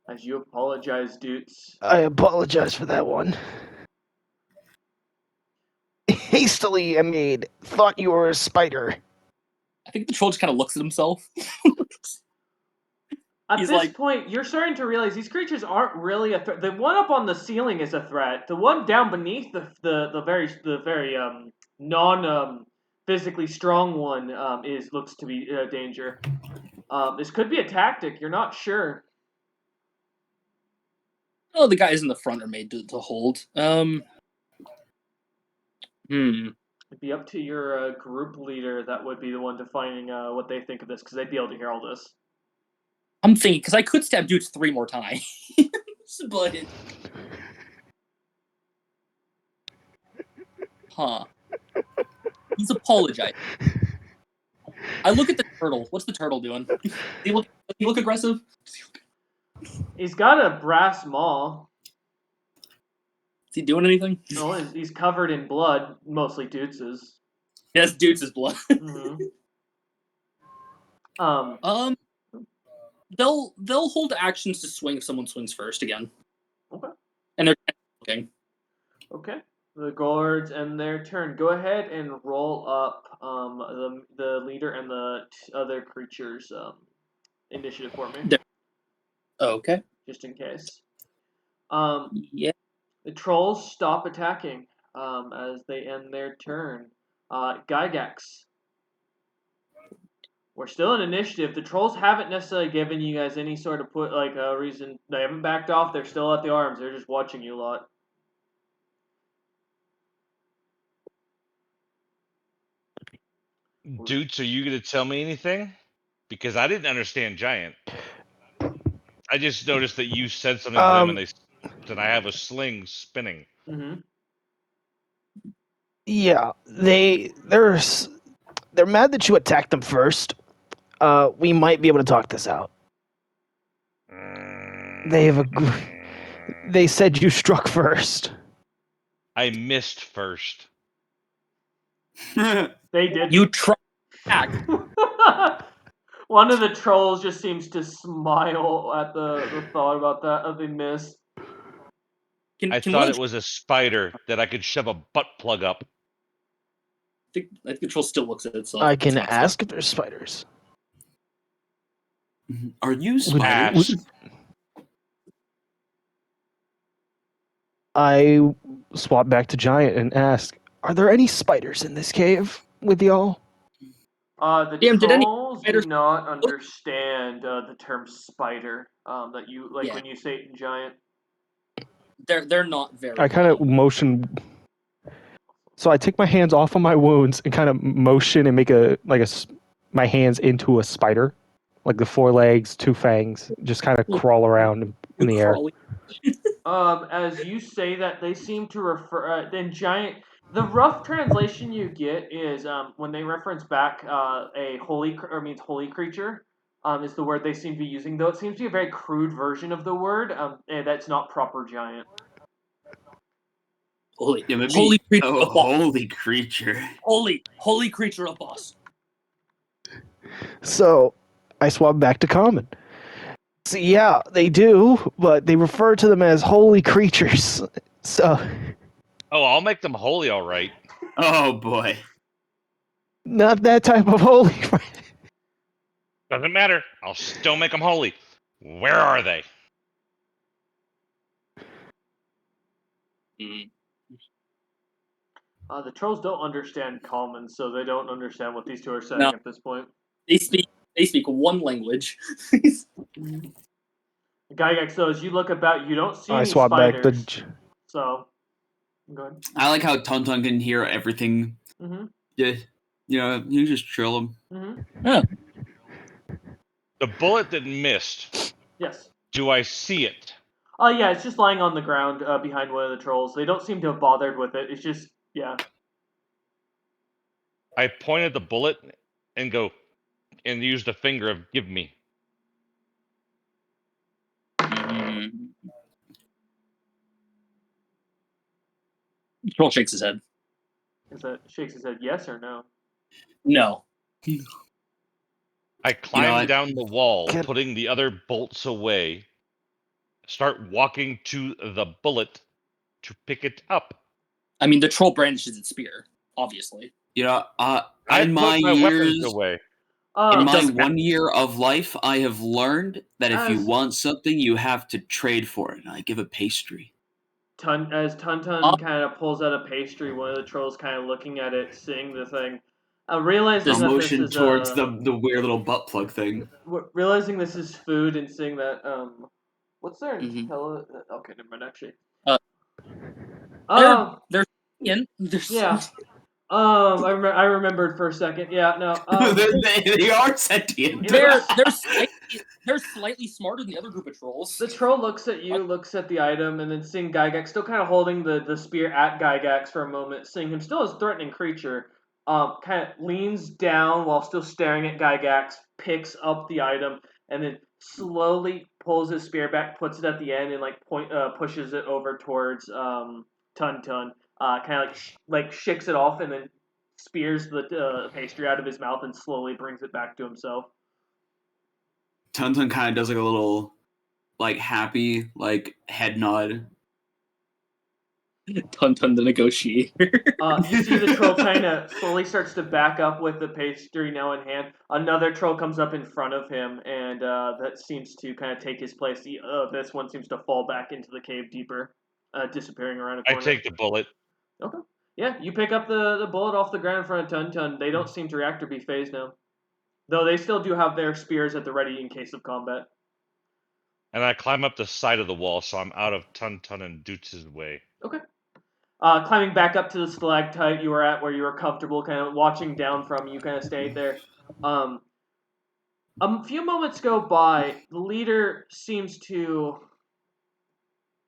As you apologize, Doots. I apologize for that one. Hastily, I made. Thought you were a spider. I think the troll just kind of looks at himself. At He's this like- point, you're starting to realize these creatures aren't really a threat. The one up on the ceiling is a threat. The one down beneath the very non physically strong one looks to be a danger. This could be a tactic. You're not sure. Oh, the guys in the front are made to hold. It'd be up to your group leader. That would be the one defining what they think of this, because they'd be able to hear all this. I'm thinking, because I could stab dudes 3 more times. But... Huh. He's apologizing. I look at the turtle. What's the turtle doing? Does he look aggressive? He's got a brass maw. Is he doing anything? No, he's covered in blood, mostly Doots's. Yes, dudes' blood. Mm-hmm. They'll hold actions to swing if someone swings first again. Okay. And they're looking. Okay. The guards and their turn. Go ahead and roll up the leader and the other creatures initiative for me. Okay. Just in case. Yeah. The trolls stop attacking as they end their turn. Gygax. We're still in initiative. The trolls haven't necessarily given you guys any sort of reason. They haven't backed off. They're still at the arms. They're just watching you a lot. Dudes, are you going to tell me anything? Because I didn't understand giant. I just noticed that you said something to them, and they said I have a sling spinning. Mm-hmm. Yeah, they're mad that you attacked them first. We might be able to talk this out. They said you struck first. I missed first. They did. You try back. One of the trolls just seems to smile at the thought about that. They miss. I thought it was a spider that I could shove a butt plug up. I think the troll still looks at itself. I can ask if there's spiders. Are you spiders? I swap back to Giant and ask, are there any spiders in this cave with y'all? The Damn, trolls do not understand the term spider. That you like when you say it in Giant. They're not very. I kind of motion. So I take my hands off of my wounds and kind of motion and make my hands into a spider, like the 4 legs, 2 fangs, just kind of crawl around in the air. As you say that, they seem to refer then giant. The rough translation you get is when they reference back a holy means holy creature. Is the word they seem to be using, though it seems to be a very crude version of the word. And that's not proper giant. Holy creature of boss. Holy creature. Holy creature of boss. So I swap back to common. So yeah, they do, but they refer to them as holy creatures. So Oh, I'll make them holy, all right. Oh boy. not that type of holy. Doesn't matter. I'll still make them holy. Where are they? The trolls don't understand common, so they don't understand what these two are saying at this point. They speak one language. Gygax, though, as you look about, you don't see any swap spiders. back to. So, go ahead. I like how Tonton can hear everything. Mm-hmm. Yeah, you just chill him. Mm-hmm. Yeah. The bullet that missed. Yes. Do I see it? Oh, yeah, it's just lying on the ground behind one of the trolls. They don't seem to have bothered with it. It's just, yeah. I point at the bullet and go, and use the finger of give me. Troll shakes his head. Shakes his head yes or no? No. I climb down the wall, putting the other bolts away. Start walking to the bullet to pick it up. I mean, the troll brandishes its spear, obviously. I in my put my weapons years, away. in my 1 year of life, I have learned that if you As- want something, you have to trade for it. And I give a pastry. As Tuntun kind of pulls out a pastry, one of the trolls kind of looking at it, seeing the thing, realizing I'll that motion this is towards the weird little butt plug thing. realizing this is food and seeing that what's their Mhm. okay, never mind actually. They're in. Yeah. I remembered for a second. Yeah, no. They are sentient. They're slightly smarter than the other group of trolls. The troll looks at you, looks at the item, and then seeing Gygax still kind of holding the spear at Gygax for a moment, seeing him still as a threatening creature, kind of leans down while still staring at Gygax, picks up the item, and then slowly pulls his spear back, puts it at the end, and pushes it over towards Tun. Kind of like shakes it off, and then spears the pastry out of his mouth, and slowly brings it back to himself. Tun kind of does like a little, like, happy, like, head nod. Tun the negotiator. You see the troll kind of slowly starts to back up with the pastry now in hand. Another troll comes up in front of him, and that seems to kind of take his place. This one seems to fall back into the cave deeper, disappearing around a corner. I take the bullet. Okay. Yeah, you pick up the bullet off the ground in front of Tun. They don't seem to react or be phased now. Though they still do have their spears at the ready in case of combat. And I climb up the side of the wall so I'm out of Tun and Doots' way. Okay. Climbing back up to the stalactite you were at where you were comfortable, kind of watching down from you, kind of stayed there. A few moments go by. The leader seems to...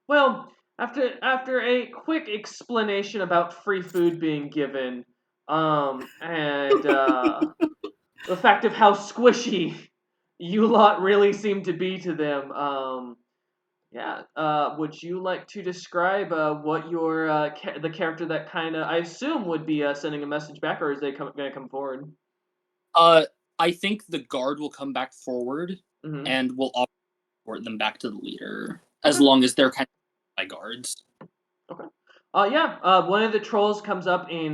Well, after a quick explanation about free food being given, and the fact of how squishy you lot really seem to be to them, would you like to describe what your the character that kind of I assume would be sending a message back, or is they going to come forward? I think the guard will come back forward and will report them back to the leader, as long as they're kind of by guards. Okay. One of the trolls comes up in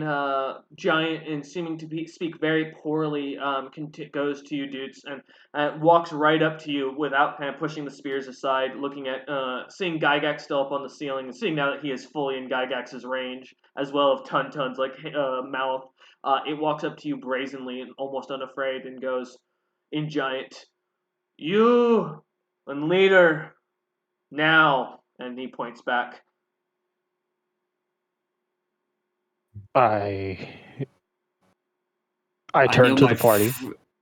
giant and seeming to speak very poorly. Goes to you, Doots, and walks right up to you without kind of pushing the spears aside, looking at seeing Gygax still up on the ceiling, and seeing now that he is fully in Gygax's range, as well as Tun's mouth. It walks up to you brazenly and almost unafraid, and goes in giant, "You and leader now," and he points back. I turn to the party.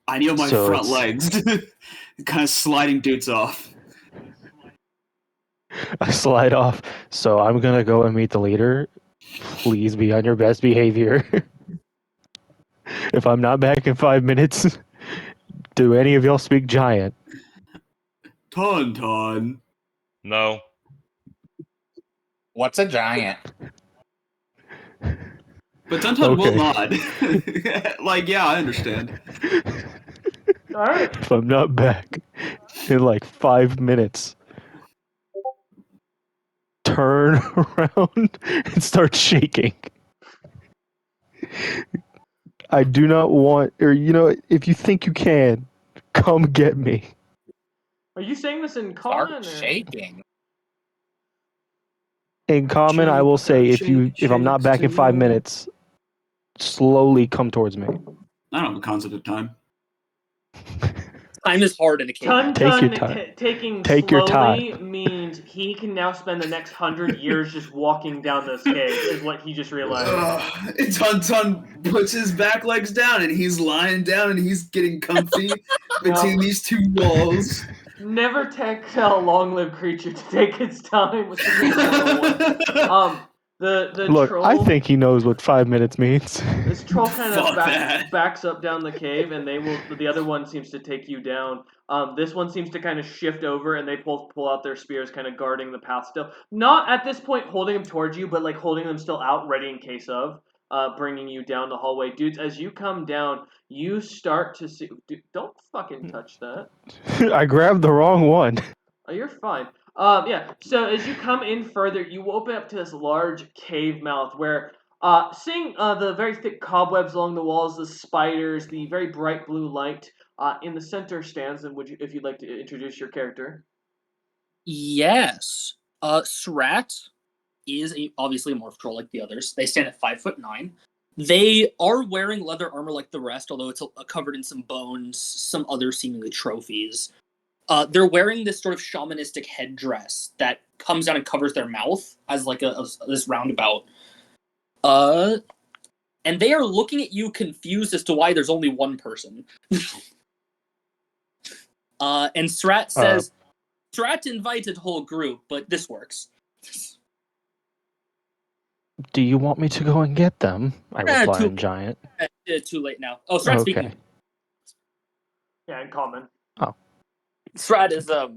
I kneel my front legs, kind of sliding Dudes off. I slide off, so I'm gonna go and meet the leader. Please be on your best behavior. If I'm not back in 5 minutes, do any of y'all speak giant? Tun. No. What's a giant? But Tun will nod. Yeah, I understand. Alright. If I'm not back in like 5 minutes, turn around and start shaking. I do not want, or if you think you can, come get me. Are you saying this in common? Start shaking. In common, I will say if I'm not back in 5 minutes, slowly come towards me. I don't have a concept of time. Time is hard in a cave. Take your time. Taking Take slowly your time. means he can now spend the next 100 years just walking down this cave, is what he just realized. Tun puts his back legs down and he's lying down and he's getting comfy between these two walls. Never take a long-lived creature to take its time. Which is the Look, troll, I think he knows what 5 minutes means. This troll kind of Fuck that. backs up down the cave, and the other one seems to take you down. This one seems to kind of shift over, and they both pull out their spears, kind of guarding the path still. Not at this point holding them towards you, but like holding them still out, ready in case of. Bringing you down the hallway, dudes. As you come down, you start to see. Dude, don't fucking touch that. I grabbed the wrong one. Oh, you're fine. Yeah. So as you come in further, you open up to this large cave mouth where, seeing the very thick cobwebs along the walls, the spiders, the very bright blue light, in the center stands. And if you'd like to introduce your character? Yes. Srat is obviously a morph troll like the others. They stand at 5'9". They are wearing leather armor like the rest, although it's covered in some bones, some other seemingly trophies. They're wearing this sort of shamanistic headdress that comes down and covers their mouth as like this roundabout. And they are looking at you confused as to why there's only one person. And Strat says, Strat invited whole group, but this works. Do you want me to go and get them? I reply in giant. Too late now. Oh, Strat's Okay. speaking. Yeah, in common. Oh. Strat is a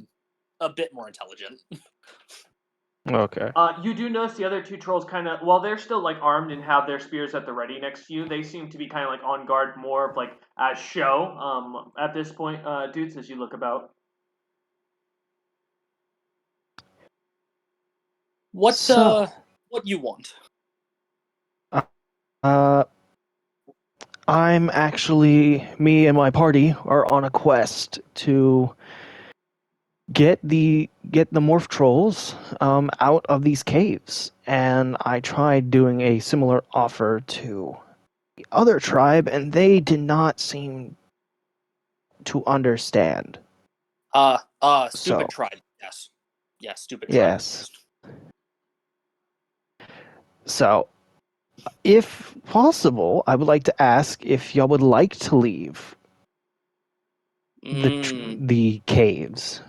bit more intelligent. Okay. You do notice the other two trolls kind of, while they're still like armed and have their spears at the ready next to you, they seem to be kind of like on guard more of like as show at this point, dudes, as you look about. What you want? I'm actually, me and my party are on a quest to get the morph trolls out of these caves, and I tried doing a similar offer to the other tribe, and they did not seem to understand. Stupid tribe. Yes, stupid tribe. Yes. So, if possible, I would like to ask if y'all would like to leave the caves.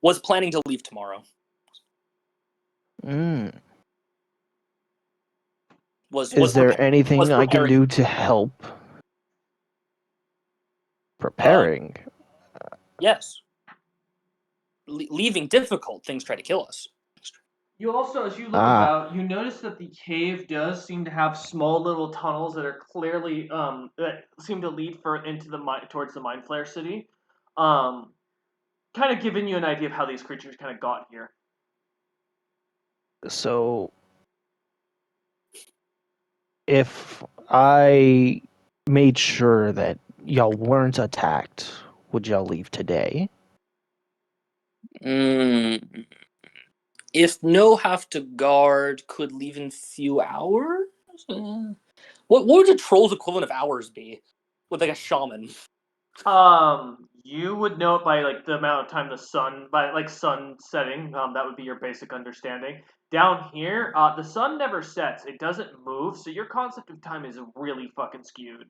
Was planning to leave tomorrow. Is there anything I can do to help? Preparing? Yes. Leaving difficult. Things try to kill us. You also, as you look about, you notice that the cave does seem to have small little tunnels that are clearly that seem to lead into the towards the Mind Flayer city, kind of giving you an idea of how these creatures kind of got here. So, if I made sure that y'all weren't attacked, would y'all leave today? If no have to guard, could leave in few hours? What would a troll's equivalent of hours be? With like a shaman? You would know it by like the amount of time sun setting. That would be your basic understanding. Down here, the sun never sets; it doesn't move, so your concept of time is really fucking skewed.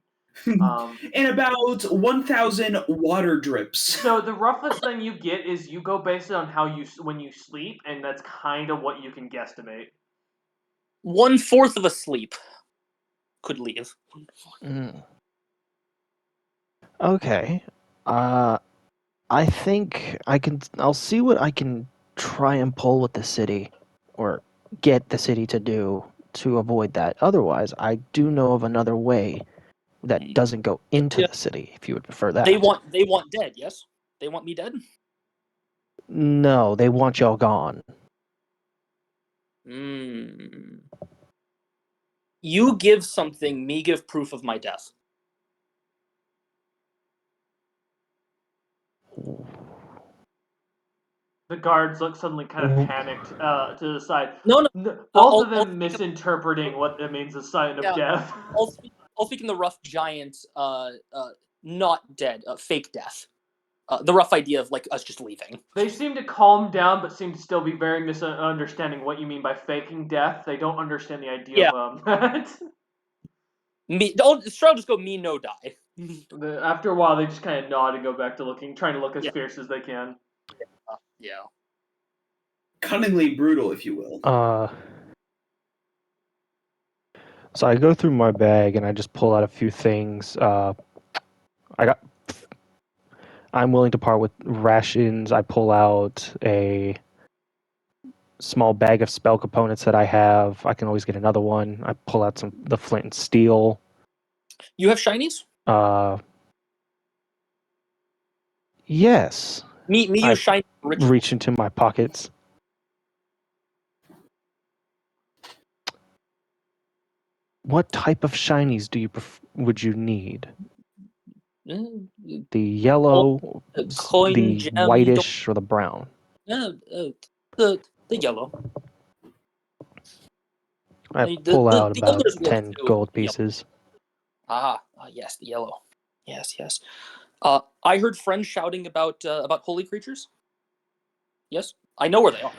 And about 1,000 water drips. So the roughest thing you get is you go based on when you sleep, and that's kind of what you can guesstimate. 1/4 of a sleep could leave. Okay. I think I'll see what I can try and pull with the city, or get the city to do to avoid that. Otherwise, I do know of another way that doesn't go into the city, if you would prefer that. They want dead, yes? They want me dead? No, they want y'all gone. You give something, me give proof of my death. The guards look suddenly kind of panicked to the side. No. Both of them misinterpreting what it means, a sign of death. I'll speak in the rough giant, not dead, fake death. The rough idea of like us just leaving. They seem to calm down, but seem to still be very misunderstanding what you mean by faking death. They don't understand the idea of that. I'll just go me no die. After a while, they just kind of nod and go back to trying to look as fierce as they can. Yeah. Cunningly brutal, if you will. So I go through my bag and I just pull out a few things. I'm willing to part with rations. I pull out a small bag of spell components that I have. I can always get another one. I pull out the flint and steel. You have shinies? Yes. Me I use shiny rituals. Reach into my pockets. What type of shinies would you need? The yellow, Coin the gem. whitish, or the brown? The yellow. I pull out the about others work 10 too. gold The yellow. pieces. Yes, the yellow. Yes. I heard friends shouting about holy creatures. Yes, I know where they are.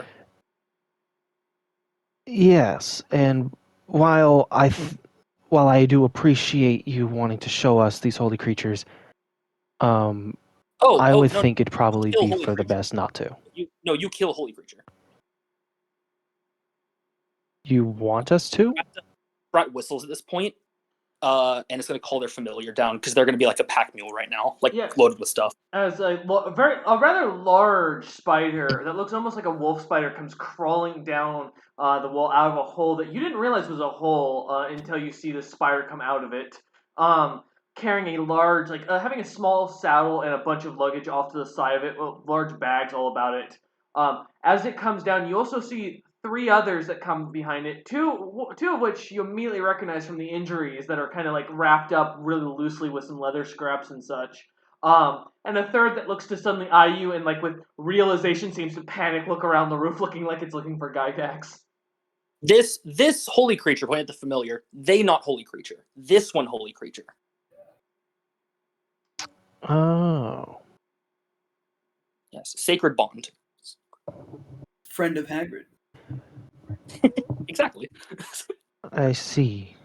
Yes, and while I do appreciate you wanting to show us these holy creatures, I would No, think it'd probably kill be holy for the creature. best not to. You kill holy creature. You want us to? Brat whistles at this point, and it's going to call their familiar down because they're going to be like a pack mule right now, loaded with stuff. As a rather large spider that looks almost like a wolf spider comes crawling down the wall out of a hole that you didn't realize was a hole until you see the spider come out of it, carrying a large, having a small saddle and a bunch of luggage off to the side of it, with large bags all about it. As it comes down, you also see three others that come behind it. Two of which you immediately recognize from the injuries that are kind of wrapped up really loosely with some leather scraps and such. And a third that looks to suddenly eye you and with realization seems to panic look around the roof looking like it's looking for Gygax. This holy creature, point at the familiar, they not holy creature. This one holy creature. Oh. Yes, sacred bond. Friend of Hagrid. Exactly. I see.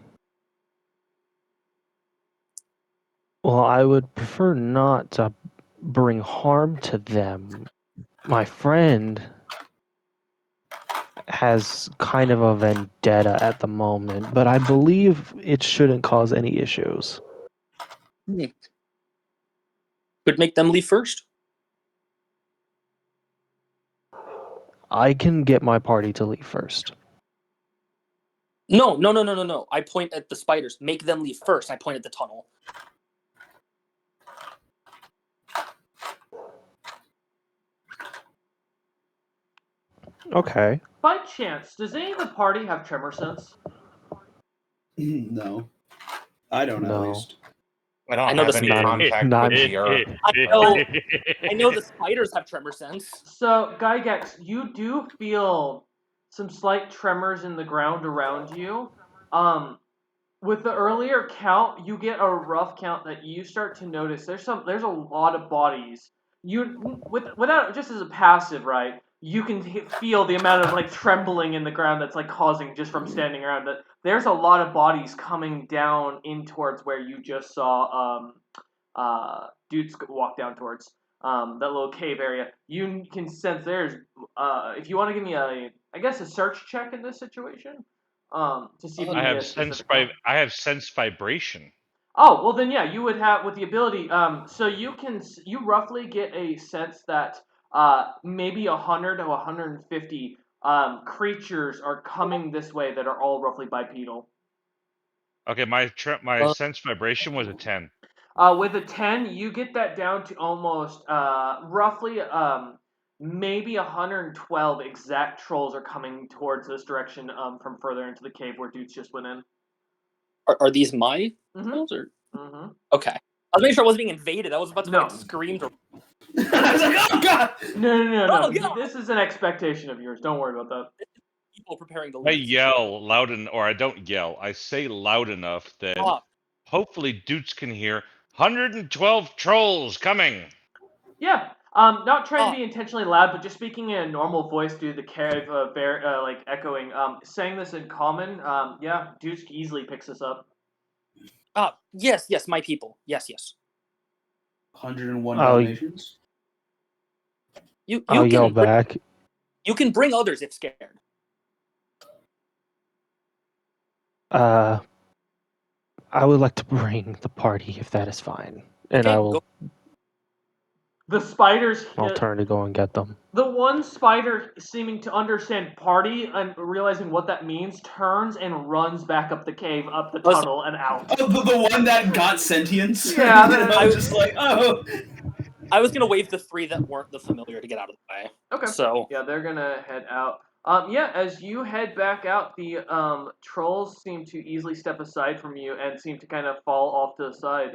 Well, I would prefer not to bring harm to them. My friend has kind of a vendetta at the moment, but I believe it shouldn't cause any issues. Could make them leave first. I can get my party to leave first. No. I point at the spiders. Make them leave first. I point at the tunnel. Okay. By chance, does any of the party have tremor sense? No. I don't, at No. least. I don't know have the any spider- contact not- with the earth. I know the spiders have tremor sense. So, Gygax, you do feel some slight tremors in the ground around you. With the earlier count, you get a rough count that you start to notice there's a lot of bodies. Without just as a passive, right? You can feel the amount of trembling in the ground that's causing just from standing around. That there's a lot of bodies coming down in towards where you just saw dudes walk down towards that little cave area. You can sense there's if you want to give me a search check in this situation. To see if you I can get have a specific I count. have sense vibration. Oh, well then yeah, you would have with the ability. So you roughly get a sense that maybe 100 to 150 creatures are coming this way that are all roughly bipedal. Okay, my sense vibration was a 10. With a 10, you get that down to almost roughly maybe 112 exact trolls are coming towards this direction from further into the cave where dudes just went in. Are these my trolls or? Okay. I was making sure I wasn't being invaded. I was about to scream. I was like, oh god! No. Oh, God. This is an expectation of yours. Don't worry about that. People preparing to I leave. yell loud or I don't yell. I say loud enough that hopefully Doots can hear 112 trolls coming. Yeah. Not trying to be intentionally loud, but just speaking in a normal voice due to the cave echoing. Saying this in common. Yeah, Duke easily picks this up. Yes, my people. Yes. 101 Dalmatians? I'll yell back. You can bring others if scared. I would like to bring the party if that is fine, and Okay, I will. go. The spiders. I'll turn to go and get them. The one spider, seeming to understand party and realizing what that means, turns and runs back up the cave, up the tunnel, and out. Oh, the one that got sentience? Yeah, I was just like, oh. I was gonna wave the 3 that weren't the familiar to get out of the way. Okay. So Yeah, they're gonna head out. Yeah, as you head back out, the trolls seem to easily step aside from you and seem to kind of fall off to the side,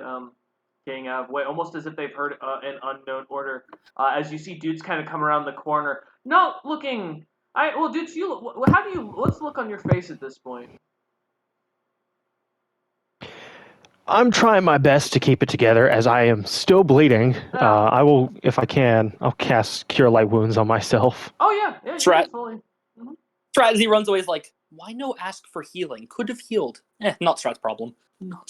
getting out of the way, almost as if they've heard an unknown order. As you see dudes kind of come around the corner, not looking. Dudes, how do you? Let's look on your face at this point. I'm trying my best to keep it together as I am still bleeding. I will, if I can, I'll cast Cure Light Wounds on myself. Oh yeah, Strat. fully. Strat, as he runs away, is like, why no ask for healing? Could have healed. Not Strat's problem.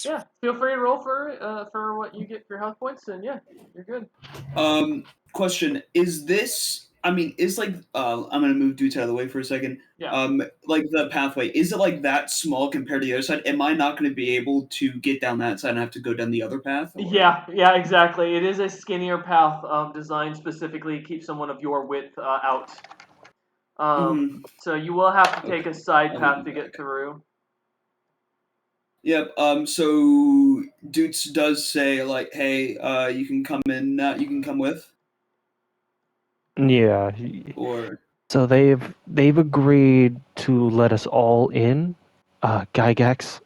Yeah, feel free to roll for what you get for health points, and yeah, you're good. Question: Is this? I mean, is like I'm gonna move dudes out of the way for a second. Yeah. Like the pathway, is it like that small compared to the other side? Am I not going to be able to get down that side and have to go down the other path? Or? Yeah, exactly. It is a skinnier path designed specifically to keep someone of your width out. So you will have to take a side path to get through. Yep. So Dutes does say like, "Hey, you can come in. You can come with." Yeah. Or So they've agreed to let us all in. Gygax,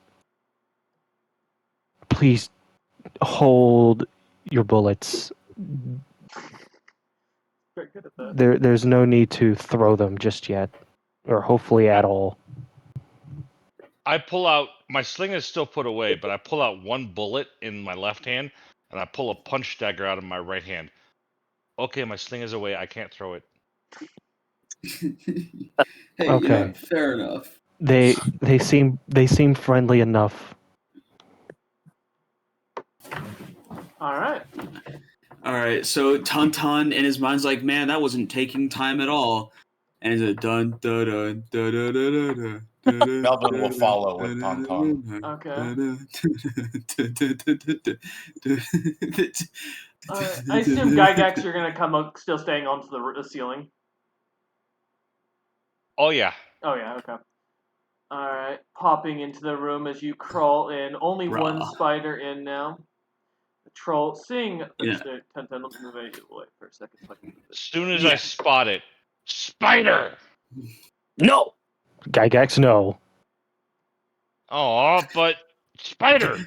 please hold your bullets. Very good at that. There's no need to throw them just yet, or hopefully at all. I pull out, my sling is still put away, but I pull out one bullet in my left hand, and I pull a punch dagger out of my right hand. Okay, my sling is away. I can't throw it. Hey, Okay. You know, fair enough. They seem friendly enough. All right. All right. So Tauntaun in his mind's like, man, that wasn't taking time at all. And it's a dun dun dun dun dun dun dun. Melvin will follow with Tauntaun. I assume Gygax, you're gonna come up, still staying onto the ceiling. Oh yeah. Oh yeah, okay. All right, popping into the room as you crawl in. Only one spider in now. The troll, seeing Ten, let me move it away for a second. So I can move As soon as I spot it, spider. No. Gygax, no. Oh, but spider.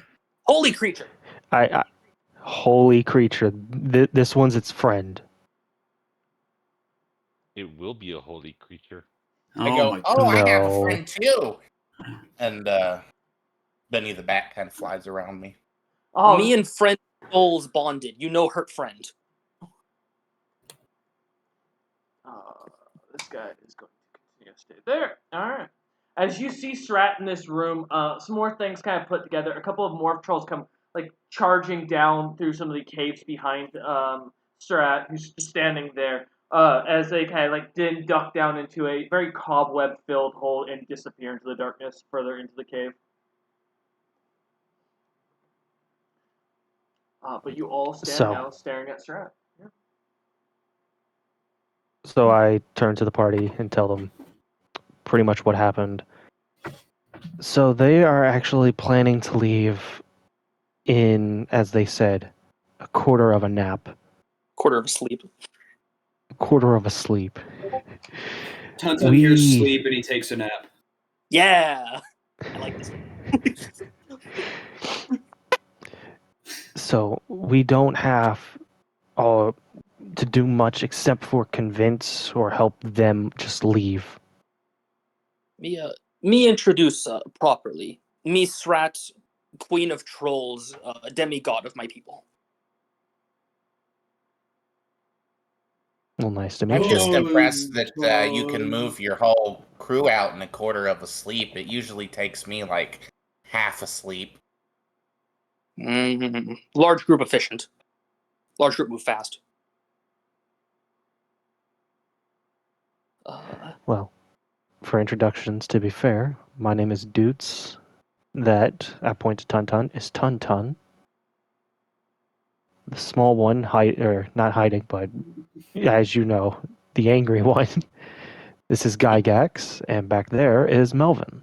Holy creature. Holy creature. This one's its friend. It will be a holy creature. I go, I have a friend too. And Benny the Bat kind of flies around me. Oh, me and friend souls bonded. You know, hurt friend. This guy is going to continue to stay there. All right. As you see Strat in this room, some more things kind of put together. A couple of morph trolls come like charging down through some of the caves behind Strat, who's standing there. As they kind of like duck down into a very cobweb-filled hole and disappear into the darkness further into the cave. But you all stand now staring at Strat. Yeah. So I turn to the party and tell them pretty much what happened. So they are actually planning to leave in, as they said, a quarter of a nap. Quarter of a sleep. Quarter of a sleep. Tauntaun hears sleep and he takes a nap. Yeah. I like this. So we don't have to do much except for convince or help them just leave. Me introduce properly. Me Strat, Queen of Trolls, Demigod of my people. Well, nice to meet you. I'm just impressed that you can move your whole crew out in a quarter of a sleep. It usually takes me like half a sleep. Mm-hmm. Large group efficient. Large group move fast. Well, for introductions, to be fair, my name is Dutes. that I point to Tun is Tun. The small one, not hiding, but as you know, the angry one. This is Gygax, and back there is Melvin.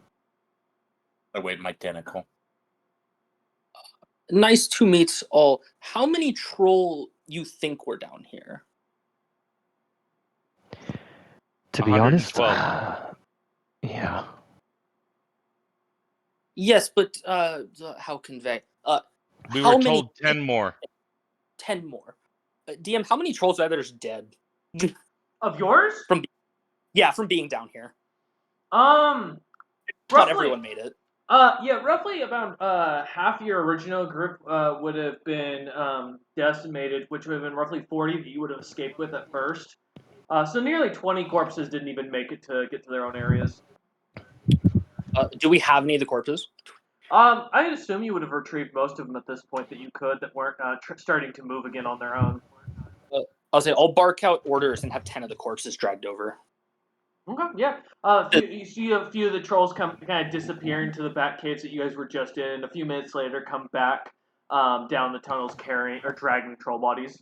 I wait my tentacle. Nice to meet all. How many troll you think were down here? To be honest, 112. yeah. Yes, but how convey? We how were many? told 10 more. 10 more. DM, how many trolls are there's dead? Of yours? From being down here. Roughly. Not everyone made it. Yeah, roughly about half your original group would have been decimated, which would have been roughly 40 that you would have escaped with at first. So nearly 20 corpses didn't even make it to get to their own areas. Do we have any of the corpses? I'd assume you would have retrieved most of them at this point that you could, that weren't starting to move again on their own. I'll say I'll bark out orders and have 10 of the corpses dragged over. Okay, yeah. You see a few of the trolls kind of disappear into the back caves that you guys were just in, and a few minutes later come back down the tunnels carrying or dragging troll bodies.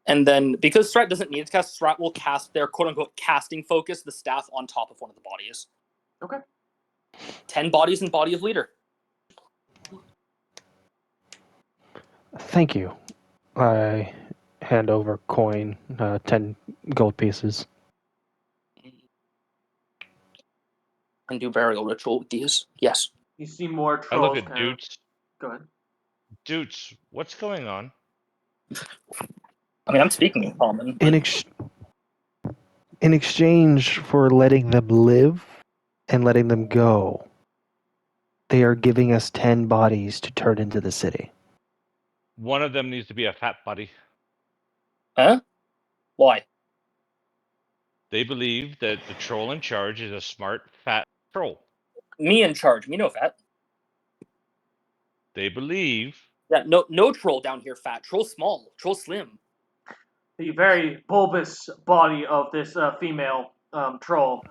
And then, because Strat doesn't need to cast, Strat will cast their quote-unquote casting focus, the staff, on top of one of the bodies. Okay. 10 bodies in Body of Leader. Thank you. I hand over coin, 10 gold pieces. And do burial ritual with these. Yes. You see more I trolls. look at Doots. Go ahead. Doots, what's going on? I mean, I'm speaking in common. In exchange for letting them live and letting them go, they are giving us 10 bodies to turn into the city. One of them needs to be a fat buddy. Huh? Why? They believe that the troll in charge is a smart, fat troll. Me in charge. Me no fat. They believe... Yeah, no troll down here fat. Troll small. Troll slim. The very bulbous body of this female troll,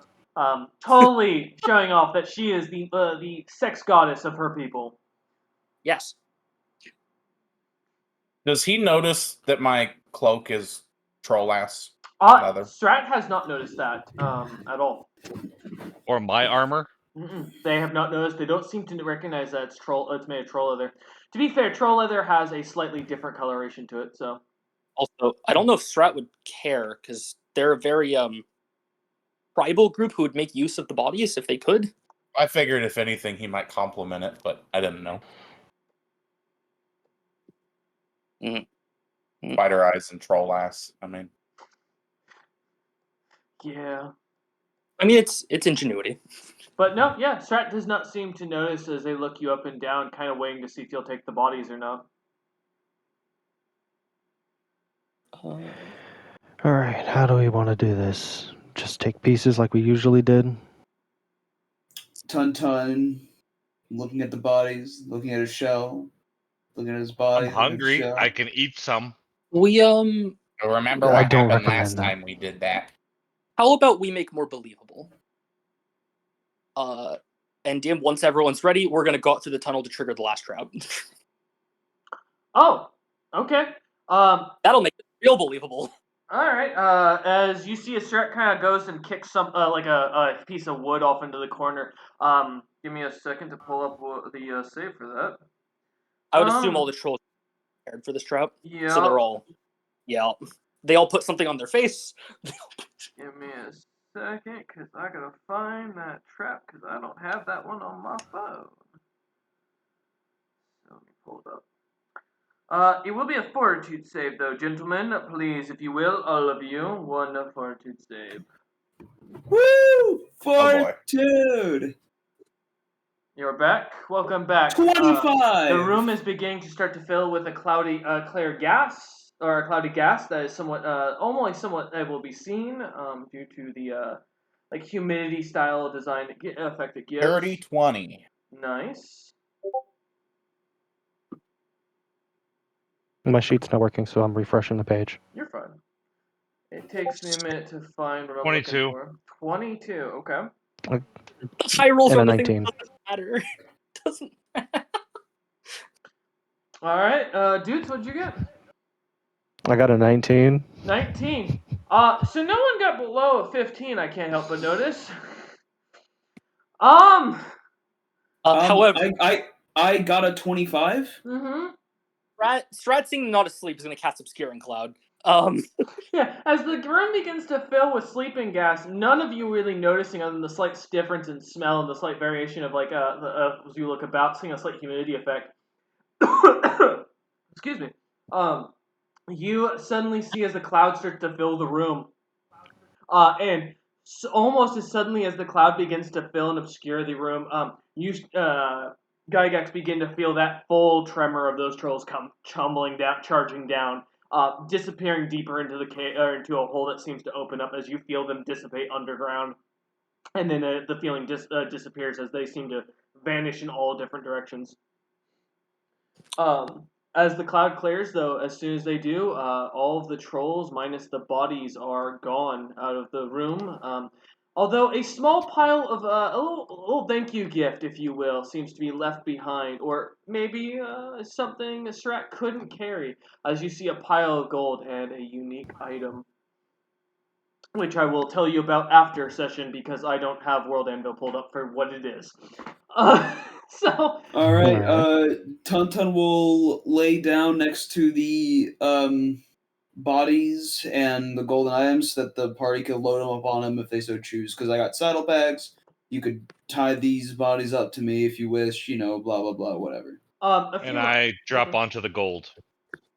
totally showing off that she is the sex goddess of her people. Yes. Does he notice that my cloak is troll ass leather? Strat has not noticed that at all. Or my armor? They have not noticed. They don't seem to recognize that it's made of troll leather. To be fair, troll leather has a slightly different coloration to it, so. Also, I don't know if Strat would care, because they're a very tribal group who would make use of the bodies if they could. I figured if anything he might compliment it, but I didn't know. Spider eyes and troll ass. I mean, yeah. I mean, it's ingenuity. But no, yeah, Strat does not seem to notice as they look you up and down, kind of waiting to see if you'll take the bodies or not. All right, how do we want to do this? Just take pieces like we usually did? Tun, looking at the bodies, looking at his shell, looking at his body. I'm hungry. I can eat some. We remember I what don't happened recommend last that. time we did that. How about we make more believable? And DM, once everyone's ready, we're gonna go out through the tunnel to trigger the last trap. Oh, okay. That'll make it real believable. All right. As you see, a Strat kind of goes and kicks some like a piece of wood off into the corner. Give me a second to pull up the save for that. I would assume all the trolls are prepared for this trap. Yeah. So they're all, they all put something on their face. Give me a second, cause I gotta find that trap, cause I don't have that one on my phone. So let me pull it up. It will be a fortitude save, though, gentlemen. Please, if you will, all of you, one fortitude save. Woo! Fortitude! You're back. Welcome back. 25! The room is beginning to start to fill with a cloudy, clear gas, or a cloudy gas that is somewhat, only somewhat able to be seen, due to the, like, humidity style design effect it gives. 30-20. Nice. My sheet's not working, so I'm refreshing the page. You're fine. It takes me a minute to find what I'm 22. looking for. 22, okay. High rolls And a on the thing 19. doesn't matter. doesn't. All right, dudes, what'd you get? I got a 19. 19. So no one got below a 15. I can't help but notice. However, I got a 25. Mm-hmm. Strat seeing not asleep is going to cast Obscuring Cloud. Yeah, as the room begins to fill with sleeping gas, none of you really noticing other than the slight difference in smell and the slight variation of as you look about, seeing a slight humidity effect. Excuse me. You suddenly see as the cloud starts to fill the room, and almost as suddenly as the cloud begins to fill and obscure the room, Gygax begin to feel that full tremor of those trolls come tumbling down, charging down, disappearing deeper into the into a hole that seems to open up as you feel them dissipate underground, and then the feeling disappears as they seem to vanish in all different directions. As the cloud clears, though, as soon as they do, all of the trolls, minus the bodies, are gone out of the room. Although a small pile of a little thank you gift, if you will, seems to be left behind, or maybe something Strat couldn't carry, as you see a pile of gold and a unique item, which I will tell you about after session because I don't have World Anvil pulled up for what it is. So. All right. Alright. Tuntun will lay down next to the bodies and the golden items so that the party can load them up on them if they so choose. Because I got saddlebags. You could tie these bodies up to me if you wish. You know, blah blah blah, whatever. And I drop onto the gold.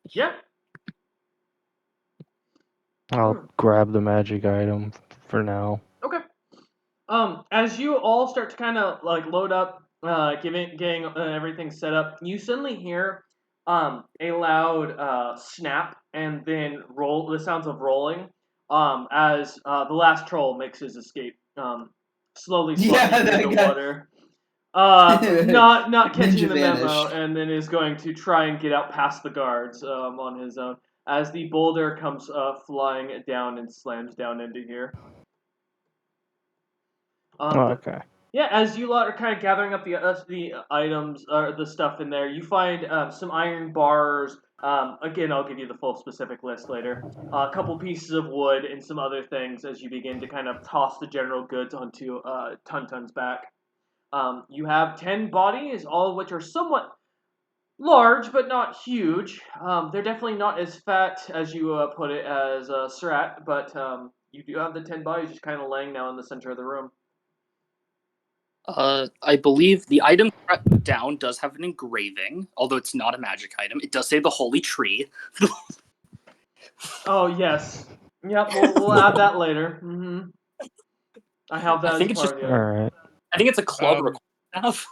Yeah. I'll grab the magic item for now. Okay. As you all start to kind of like load up, getting everything set up, you suddenly hear a loud snap and then roll the sounds of rolling. As the last troll makes his escape, slowly sliding through the water. Not catching Ninja the memo, vanished. and then is going to try and get out past the guards on his own. As the boulder comes flying down and slams down into here. Okay. Yeah, as you lot are kind of gathering up the items or the stuff in there, you find some iron bars. Again, I'll give you the full specific list later. A couple pieces of wood and some other things as you begin to kind of toss the general goods onto Tuntun's back. You have 10 bodies, all of which are somewhat large but not huge. They're definitely not as fat as you put it as Surat, but you do have the 10 bodies just kind of laying now in the center of the room. I believe the item down does have an engraving, although it's not a magic item. It does say the holy tree. Oh yes, yep. We'll add that later. Mm-hmm. I have that I think as it's part just. of the. Alright. I think it's a club request.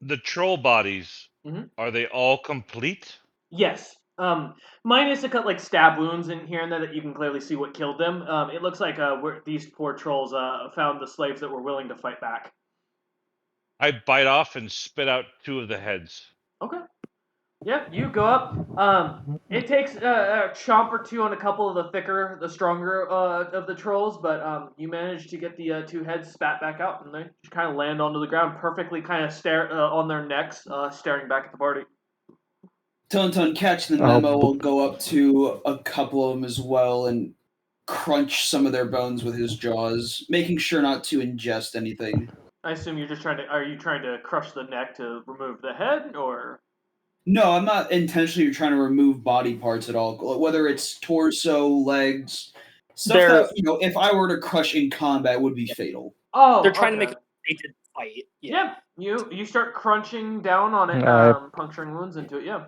The troll bodies, Mhm. are they all complete? Yes. Minus a cut like stab wounds in here and there that you can clearly see what killed them. It looks like these poor trolls found the slaves that were willing to fight back. I bite off and spit out 2 of the heads. Okay. Yep, you go up. It takes a chomp or two on a couple of the stronger of the trolls, but you manage to get the 2 heads spat back out, and they just kind of land onto the ground, perfectly kind of stare on their necks, staring back at the party. Tuntun, catch the memo. Will go up to a couple of them as well and crunch some of their bones with his jaws, making sure not to ingest anything. I assume you're just trying to. Are you trying to crush the neck to remove the head, or? No, I'm not intentionally trying to remove body parts at all. Whether it's torso, legs, stuff that if I were to crush in combat would be fatal. Oh, they're trying okay. to make they did fight. Yeah, you start crunching down on it, puncturing wounds into it. Yeah.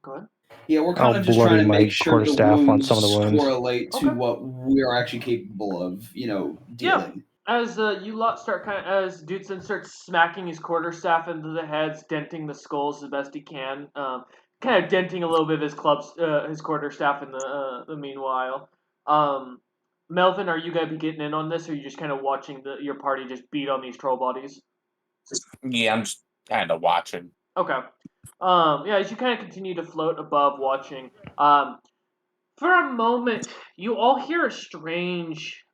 Go ahead. Yeah, we're kind of just trying to make sure the wounds on some of the wounds correlate to what we're actually capable of, dealing. Yeah. As you lot start as Dudson starts smacking his quarterstaff into the heads, denting the skulls as best he can, kind of denting a little bit of his quarterstaff in the meanwhile. Melvin, are you gonna be getting in on this, or are you just kind of watching your party just beat on these troll bodies? Yeah, I'm just kind of watching. Okay. Yeah, as you kind of continue to float above, watching. For a moment, you all hear a strange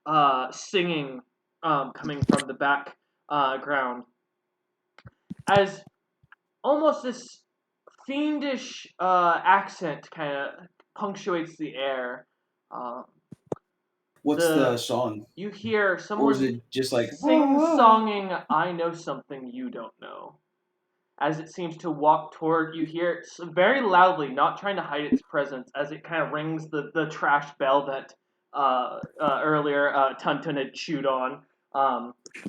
singing coming from the back ground. as almost this fiendish accent kind of punctuates the air. What's the song? You hear Or is someone it just like sing-songing, "I know something you don't know." As it seems to walk toward, you hear it very loudly, not trying to hide its presence, as it kind of rings the trash bell that earlier Tuntun had chewed on.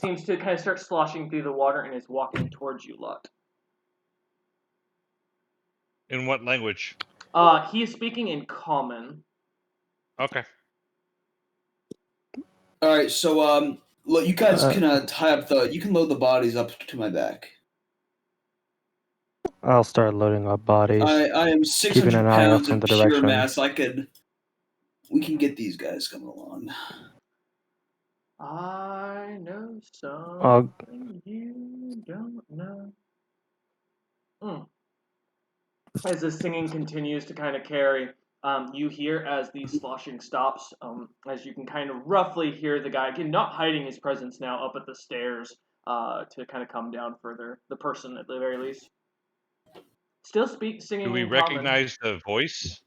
Seems to kind of start sloshing through the water and is walking towards you lot. In what language? He is speaking in common. Okay. All right, so look, you guys can tie up you can load the bodies up to my back. I'll start loading up bodies. I am keeping 600 an eye out pounds from of the pure direction. mass. We can get these guys coming along. I know something you don't know. As the singing continues to kind of carry, you hear as the sloshing stops, as you can kind of roughly hear the guy, again, not hiding his presence now, up at the stairs to kind of come down further. The person, at the very least. Still singing Do we in recognize the voice?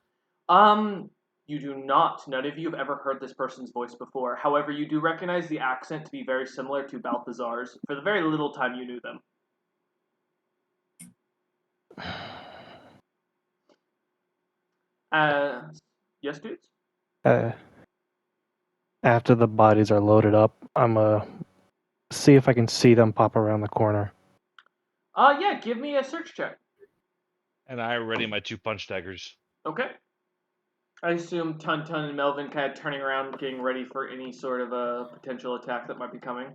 common. You do not. None of you have ever heard this person's voice before. However, you do recognize the accent to be very similar to Balthazar's, for the very little time you knew them. Yes, dudes? After the bodies are loaded up, I'm see if I can see them pop around the corner. Yeah, give me a search check. And I ready my 2 punch daggers. Okay. I assume Tuntun and Melvin kind of turning around, getting ready for any sort of a potential attack that might be coming.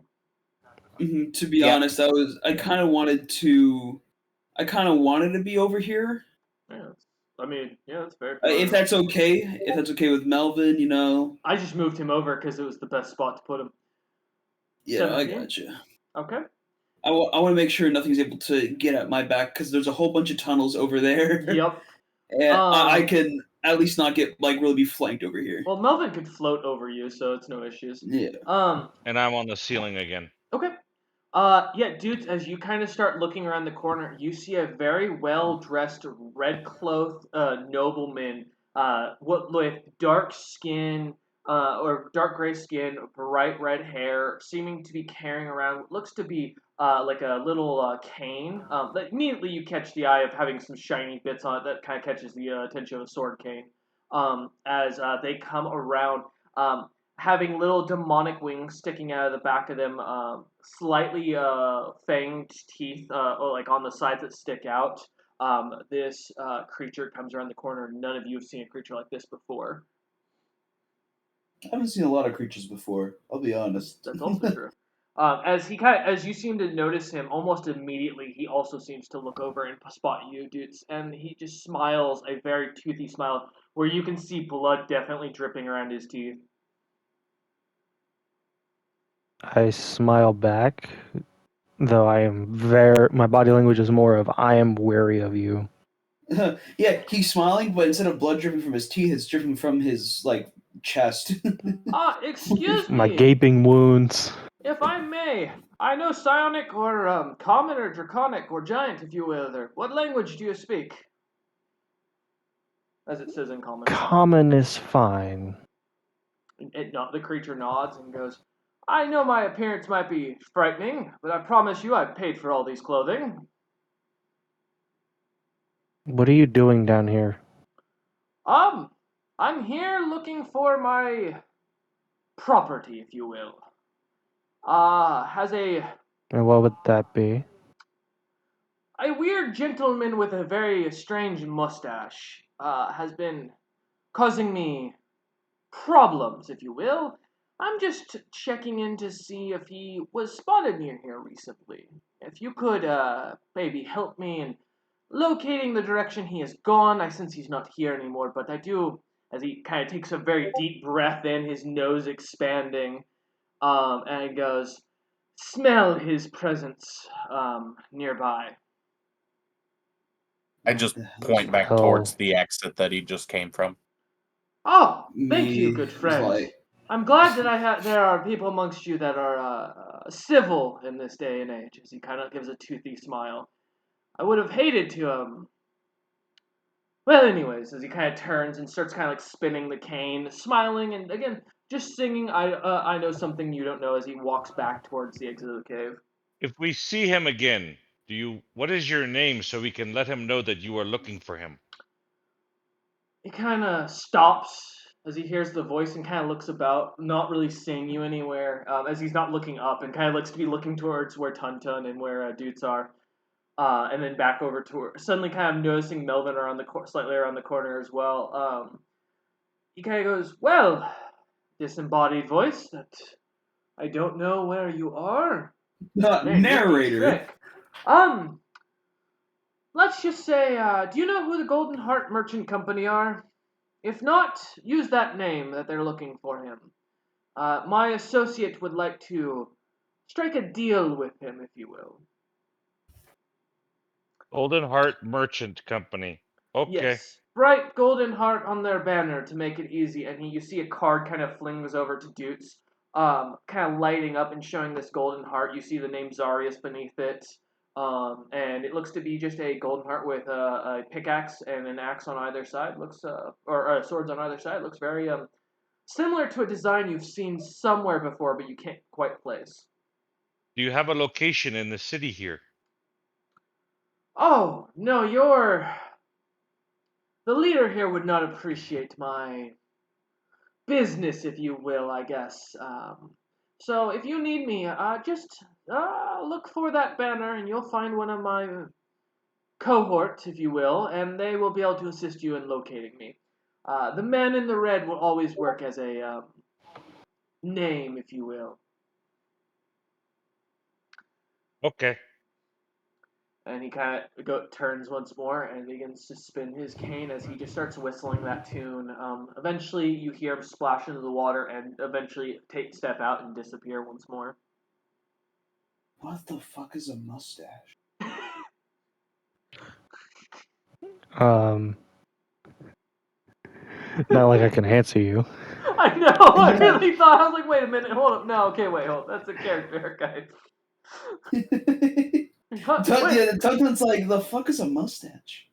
To be honest, I kind of wanted to be over here. Yeah, that's very. If that's okay with Melvin, you know. I just moved him over because it was the best spot to put him. Yeah, 17? I gotcha. Okay. I want to make sure nothing's able to get at my back because there's a whole bunch of tunnels over there. Yep. And I can at least not get really be flanked over here. Well, Melvin could float over you, so it's no issues. Yeah. And I'm on the ceiling again. Okay. Yeah, dudes, as you kind of start looking around the corner, you see a very well-dressed, red-clothed nobleman with dark skin, or dark gray skin, bright red hair, seeming to be carrying around what looks to be like a little cane. That immediately you catch the eye of having some shiny bits on it that kind of catches the attention of a sword cane. As they come around, having little demonic wings sticking out of the back of them, slightly fanged teeth, or like on the sides that stick out. This creature comes around the corner. None of you have seen a creature like this before. I haven't seen a lot of creatures before. I'll be honest. That's also true. As you seem to notice him, almost immediately he also seems to look over and spot you, dudes, and he just smiles a very toothy smile, where you can see blood definitely dripping around his teeth. I smile back, though my body language is more of I am wary of you. Yeah, he's smiling, but instead of blood dripping from his teeth, it's dripping from his chest. Excuse me. My gaping wounds. If I may, I know psionic or common or draconic or giant, if you will. What language do you speak? As it says in common. Common is fine. The creature nods and goes, I know my appearance might be frightening, but I promise you I paid for all these clothing. What are you doing down here? I'm here looking for my property, if you will. And what would that be? A weird gentleman with a very strange mustache has been causing me problems, if you will. I'm just checking in to see if he was spotted near here recently. If you could maybe help me in locating the direction he has gone. I sense he's not here anymore, but I do, as he kind of takes a very deep breath in, his nose expanding, and he goes, smell his presence nearby. I just point back towards the exit that he just came from. Oh, thank you, good friend. I'm glad that there are people amongst you that are civil in this day and age. As he kind of gives a toothy smile. I would have hated to Well, anyways, as he kind of turns and starts kind of like spinning the cane, smiling, and again just singing. I know something you don't know as he walks back towards the exit of the cave. If we see him again, what is your name so we can let him know that you are looking for him? He kind of stops as he hears the voice and kind of looks about, not really seeing you anywhere, as he's not looking up and kind of looks to be looking towards where Tuntun and where Dudes are. And then back over to her. Suddenly kind of noticing Melvin around slightly around the corner as well. He kind of goes, well, disembodied voice, that I don't know where you are. Very nifty Narrator. trick. Let's just say, do you know who the Golden Heart Merchant Company are? If not, use that name that they're looking for him. My associate would like to strike a deal with him, if you will. Golden Heart Merchant Company. Okay. Yes. Bright golden heart on their banner to make it easy, and you see a card kind of flings over to Dutes, kind of lighting up and showing this golden heart. You see the name Zarius beneath it, and it looks to be just a golden heart with a pickaxe and an axe on either side. Looks or swords on either side. Looks very similar to a design you've seen somewhere before, but you can't quite place. Do you have a location in the city here? Oh no, the leader here would not appreciate my business, if you will, I guess. So if you need me, just look for that banner, and you'll find one of my cohort, if you will, and they will be able to assist you in locating me. The man in the red will always work as a name, if you will. Okay. And he kind of turns once more and begins to spin his cane as he just starts whistling that tune. Eventually, you hear him splash into the water and eventually step out and disappear once more. What the fuck is a mustache? Not like I can answer you. I know. I really thought. I was like, wait a minute. Hold up. No. Okay. Wait. Hold. That's a character haircut. Tugman's like, the fuck is a mustache?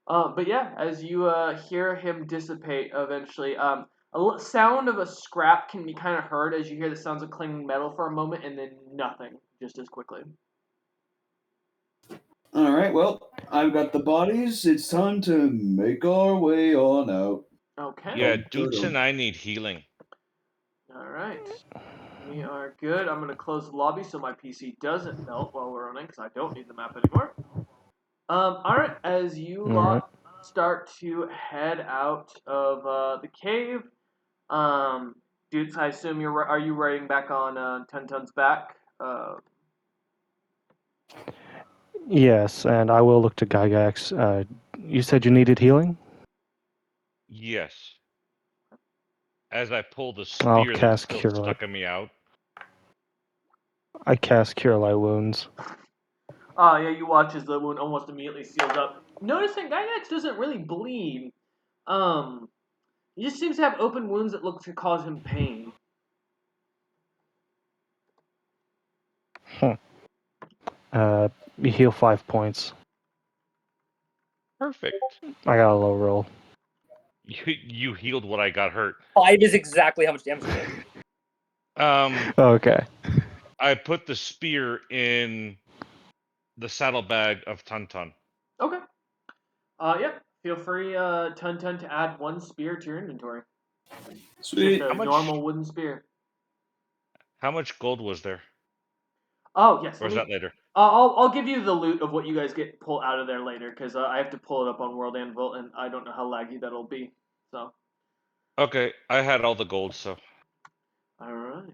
But yeah, as you hear him dissipate, eventually, sound of a scrap can be kind of heard as you hear the sounds of clinging metal for a moment, and then nothing, just as quickly. All right, well, I've got the bodies. It's time to make our way on out. Okay. Yeah, Dutes and I need healing. All right. We are good. I'm going to close the lobby so my PC doesn't melt while we're running, because I don't need the map anymore. All right. As you lot start to head out of the cave, Dutes, I assume are you riding back on Tuntun's back? Yes, and I will look to Gygax. You said you needed healing? Yes. As I pull the I'll spear that's cast still Cure stuck Light. in me out. I cast Cure Light Wounds. Oh, yeah, you watch as the wound almost immediately seals up. Noticing Gygax doesn't really bleed. He just seems to have open wounds that look to cause him pain. You heal 5 points. Perfect. I got a low roll. You healed what I got hurt. 5 is exactly how much damage it did. Okay. I put the spear in the saddlebag of Tuntun. Okay. Yep. Feel free, Tuntun, to add 1 spear to your inventory. Sweet. Just a normal wooden spear. How much gold was there? Oh, yes. Or is that later? I'll give you the loot of what you guys pull out of there later, because I have to pull it up on World Anvil, and I don't know how laggy that'll be. So. Okay, I had all the gold, so. All right.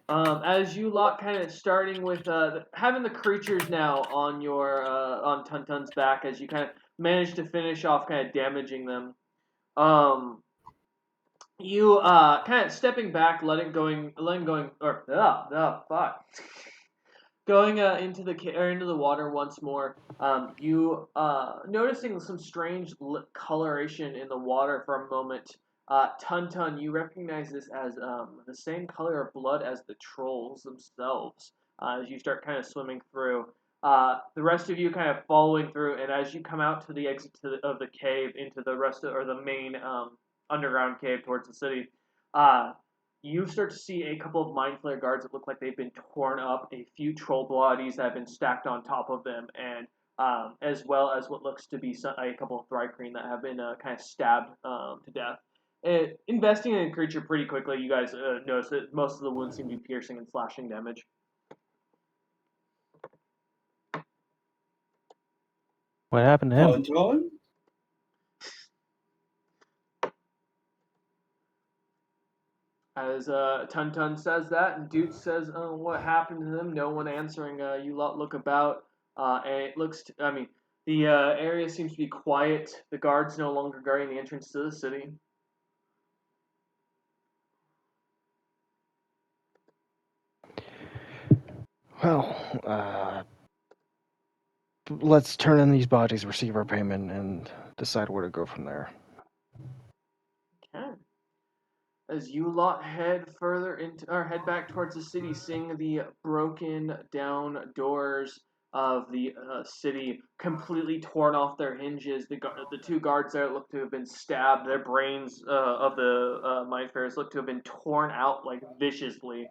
As you lot kind of starting with having the creatures now on your on Tuntun's back, as you kind of manage to finish off kind of damaging them. You kind of stepping back, letting going, or fuck. Going into the water once more, you noticing some strange coloration in the water for a moment. Tun, you recognize this as the same color of blood as the trolls themselves. As you start kind of swimming through, the rest of you kind of following through, and as you come out to the exit of the cave into the rest of, or the main underground cave towards the city, you start to see a couple of mind flayer guards that look like they've been torn up, a few troll bodies that have been stacked on top of them, and as well as what looks to be a couple of Thrycreen that have been kind of stabbed to death. Investing in a creature pretty quickly, you guys notice that most of the wounds seem to be piercing and slashing damage. What happened to him? Tun? As Tun says that, and Dude says, what happened to them? No one answering. You lot look about, and it looks, the area seems to be quiet. The guards no longer guarding the entrance to the city. Well, let's turn in these bodies, receive our payment, and decide where to go from there. Okay. As you lot head further into, or head back towards the city, seeing the broken down doors of the city completely torn off their hinges. The two guards there look to have been stabbed. Their brains of the Mindfarers look to have been torn out like viciously.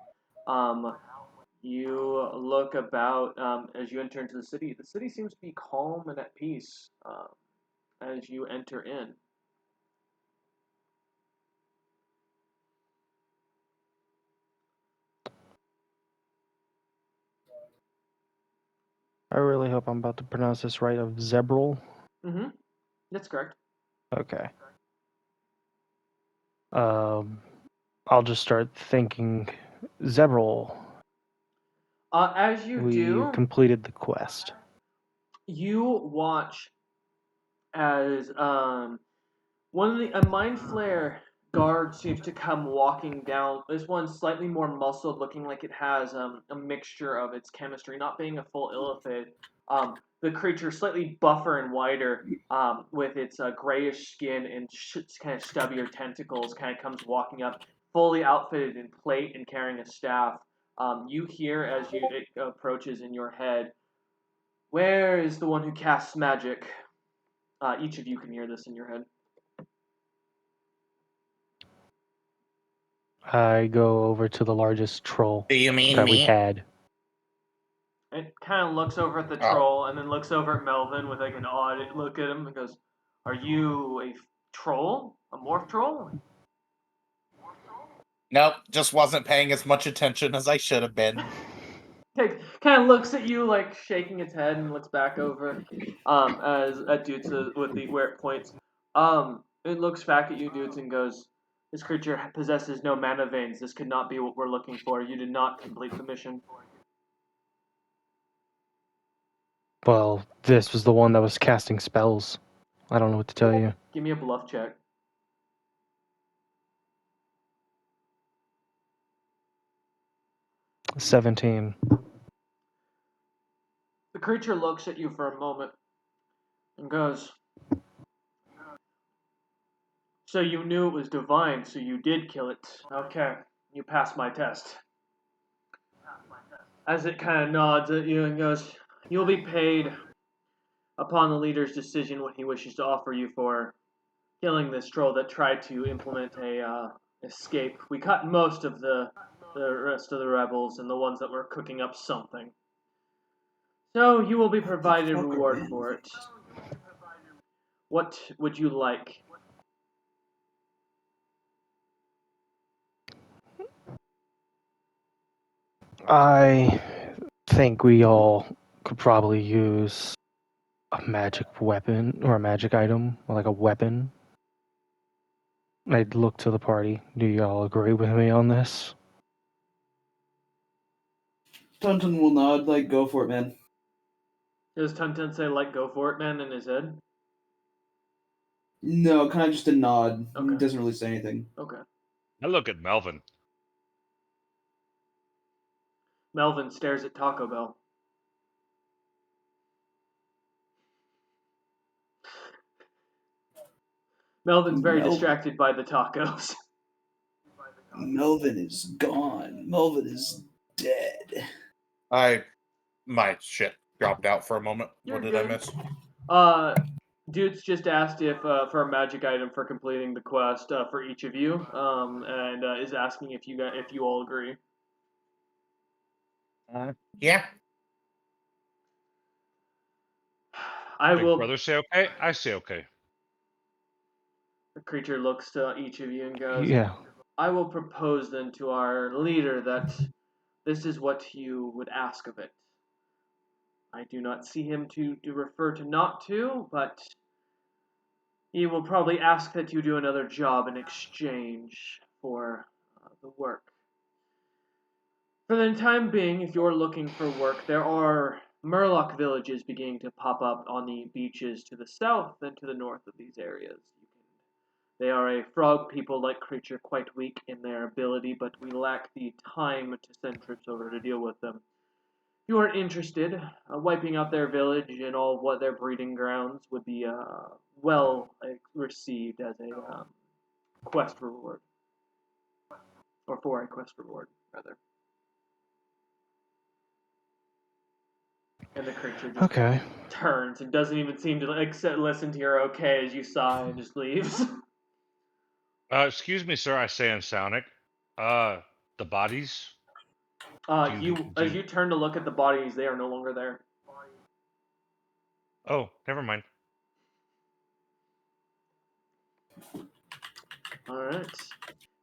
You look about as you enter into the city. The city seems to be calm and at peace as you enter in. I really hope I'm about to pronounce this right, of Zebril. Mm-hmm. That's correct. Okay. I'll just start thinking, Zebril, As you we do, completed the quest. you watch as one of a mind flare guard seems to come walking down. This one's slightly more muscled, looking like it has a mixture of its chemistry, not being a full illithid. The creature slightly buffer and wider, with its grayish skin and kind of stubbier tentacles, kind of comes walking up, fully outfitted in plate and carrying a staff. You hear as it approaches in your head, "Where is the one who casts magic?" Each of you can hear this in your head. I go over to the largest troll Do you mean that we me? had. It kind of looks over at the troll and then looks over at Melvin with like an odd look at him and goes, "Are you a troll? A morph troll?" Nope, just wasn't paying as much attention as I should have been. Kind of looks at you like shaking its head and looks back over as at Dudes with the where it points. It looks back at you, Dudes, and goes, "This creature possesses no mana veins. This could not be what we're looking for. You did not complete the mission." Well, this was the one that was casting spells. I don't know what to tell you. Give me a bluff check. 17. The creature looks at you for a moment and goes, "So you knew it was divine, so you did kill it. Okay, you passed my test." As it kind of nods at you and goes, "You'll be paid upon the leader's decision what he wishes to offer you for killing this troll that tried to implement a escape. We cut most of the rest of the rebels and the ones that were cooking up something. So you will be provided a reward for it. What would you like?" I think we all could probably use a magic weapon or a magic item, or like a weapon. I'd look to the party. Do y'all agree with me on this? Tun will nod, like, go for it, man. Does Tuntun say, like, "Go for it, man," in his head? No, kind of just a nod. Okay. He doesn't really say anything. Okay. I look at Melvin. Melvin stares at Taco Bell. Melvin's very Melvin. distracted by the tacos. Melvin is gone. Melvin is dead. My shit dropped out for a moment. You're What did good. I miss? Dudes just asked if for a magic item for completing the quest for each of you, and is asking if you all agree. Yeah. I Big will. brother say okay. I say okay. The creature looks to each of you and goes, Yeah. "I will propose then to our leader that this is what you would ask of it. I do not see him to refer to not to, but he will probably ask that you do another job in exchange for the work. For the time being, if you're looking for work, there are Murloc villages beginning to pop up on the beaches to the south and to the north of these areas. They are a frog people-like creature, quite weak in their ability, but we lack the time to send troops over to deal with them. If you are interested, wiping out their village and all of what their breeding grounds would be well received as a quest reward. Or for a quest reward, rather. And the creature just turns and doesn't even seem to listen to your okay as you sigh and just leaves. Excuse me, sir. I say in Sonic. The bodies. As you turn to look at the bodies, they are no longer there. Oh, never mind. All right.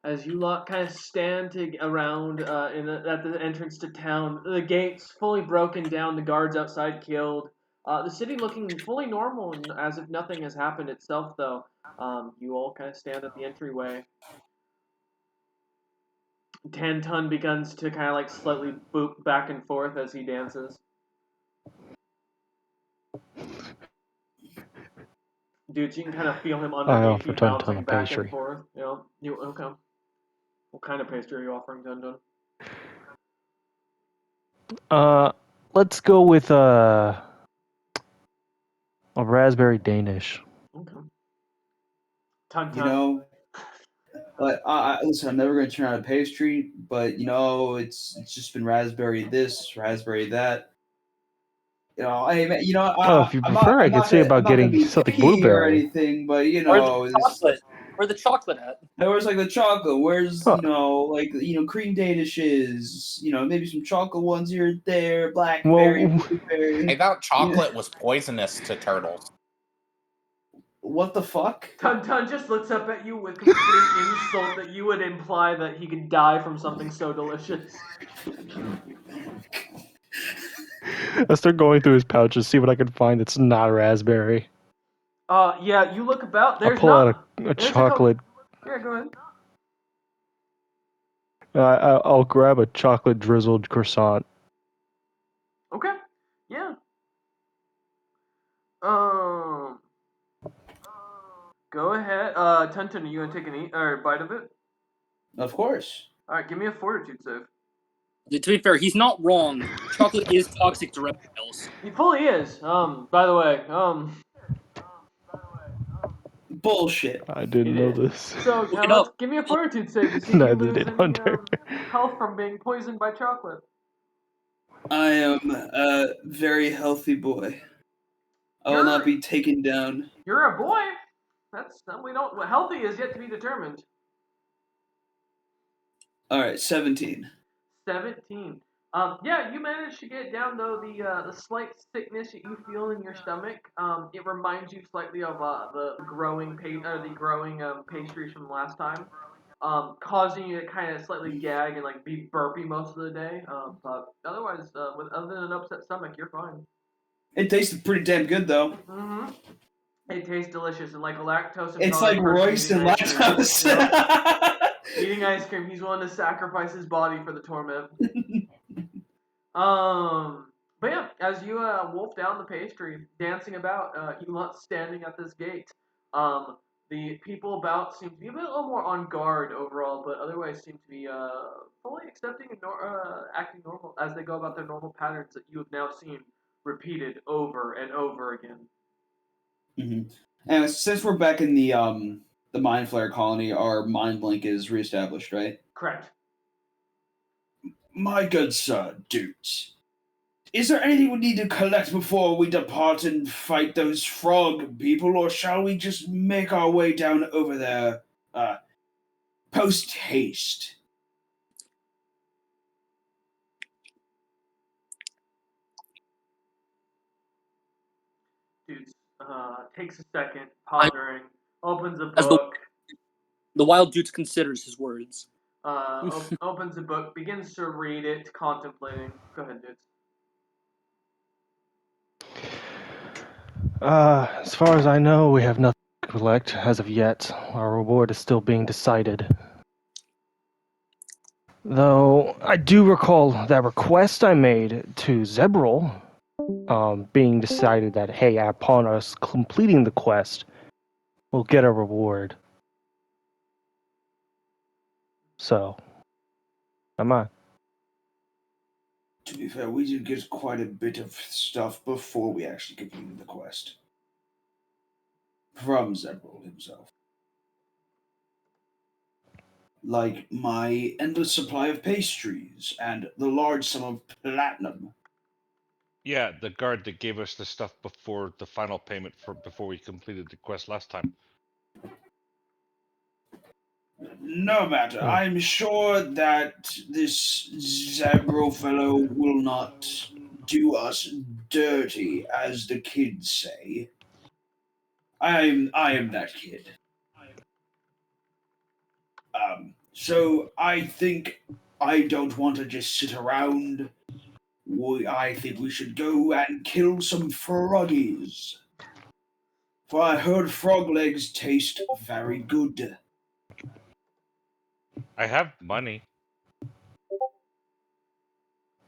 As you lot kind of stand around at the entrance to town, the gates fully broken down, the guards outside killed. The city looking fully normal and as if nothing has happened itself, though. You all kind of stand at the entryway. Tanton begins to kind of like slightly boop back and forth as he dances. Dude, you can kind of feel him I underneath offer you Tanton bouncing a back and pastry. forth. You okay? What kind of pastry are you offering, Tanton? Let's go with a raspberry Danish. Okay. Tanton. You know, but listen, I'm never going to turn out a pastry, but it's just been raspberry this, raspberry that. Hey, man, If you prefer, I could say I'm about not gonna getting be something picky or blueberry. anything, but Where's the chocolate? Where's the chocolate at? where's like the chocolate? Where's Huh. cream danishes? Maybe some chocolate ones here and there, blackberry, Well, blueberry. I thought chocolate was poisonous to turtles. What the fuck? Tanton just looks up at you with complete insult that you would imply that he could die from something so delicious. I start going through his pouches, see what I can find that's not raspberry. Yeah, you look about. I'll There's pull out not. a There's chocolate. Yeah, go ahead. I'll grab a chocolate drizzled croissant. Okay. Yeah. Um. Go ahead. Tanton, are you gonna take an eat or a bite of it? Of course. All right, give me a fortitude save. To be fair, he's not wrong. Chocolate is toxic to reptiles. He fully is. By the way, Bullshit. I didn't it know is. this. So Look now it let's up. give me a fortitude save to see if you Neither lose did any Hunter. health from being poisoned by chocolate. I am a very healthy boy. I will not be taken down. You're a boy. We don't. Healthy is yet to be determined. All right, 17. 17. Yeah, you managed to get down though the slight sickness that you feel in your stomach. It reminds you slightly of the growing pastries from last time. Causing you to kind of slightly gag and like be burpy most of the day. But otherwise, other than an upset stomach, you're fine. It tasted pretty damn good though. Mm-hmm. It tastes delicious and like a lactose It's intolerant like person Royce eating and ice cream. lactose. Yep. Eating ice cream, he's willing to sacrifice his body for the torment. But yeah, as you wolf down the pastry, dancing about, you lot standing at this gate. The people about seem to be a little more on guard overall, but otherwise seem to be fully accepting and acting normal as they go about their normal patterns that you have now seen repeated over and over again. Mm-hmm. And since we're back in the the Mind Flare colony, our mind link is reestablished, right? Correct. My good sir, dudes. Is there anything we need to collect before we depart and fight those frog people, or shall we just make our way down over there, post haste? Dude, takes a second, pondering, opens a As book, the wild dude considers his words. opens a book, begins to read it, contemplating. Go ahead, dudes. As far as I know, we have nothing to collect as of yet. Our reward is still being decided. Though I do recall that request I made to Zebril, being decided that, hey, upon us completing the quest, we'll get a reward. So, am I? To be fair, we did get quite a bit of stuff before we actually completed the quest. From Zebril himself. Like my endless supply of pastries and the large sum of platinum. Yeah, the guard that gave us the stuff before the final payment before we completed the quest last time. No matter, I'm sure that this Zebril fellow will not do us dirty, as the kids say. I am that kid. So I think I don't want to just sit around. I think we should go and kill some froggies. For I heard frog legs taste very good. I have money.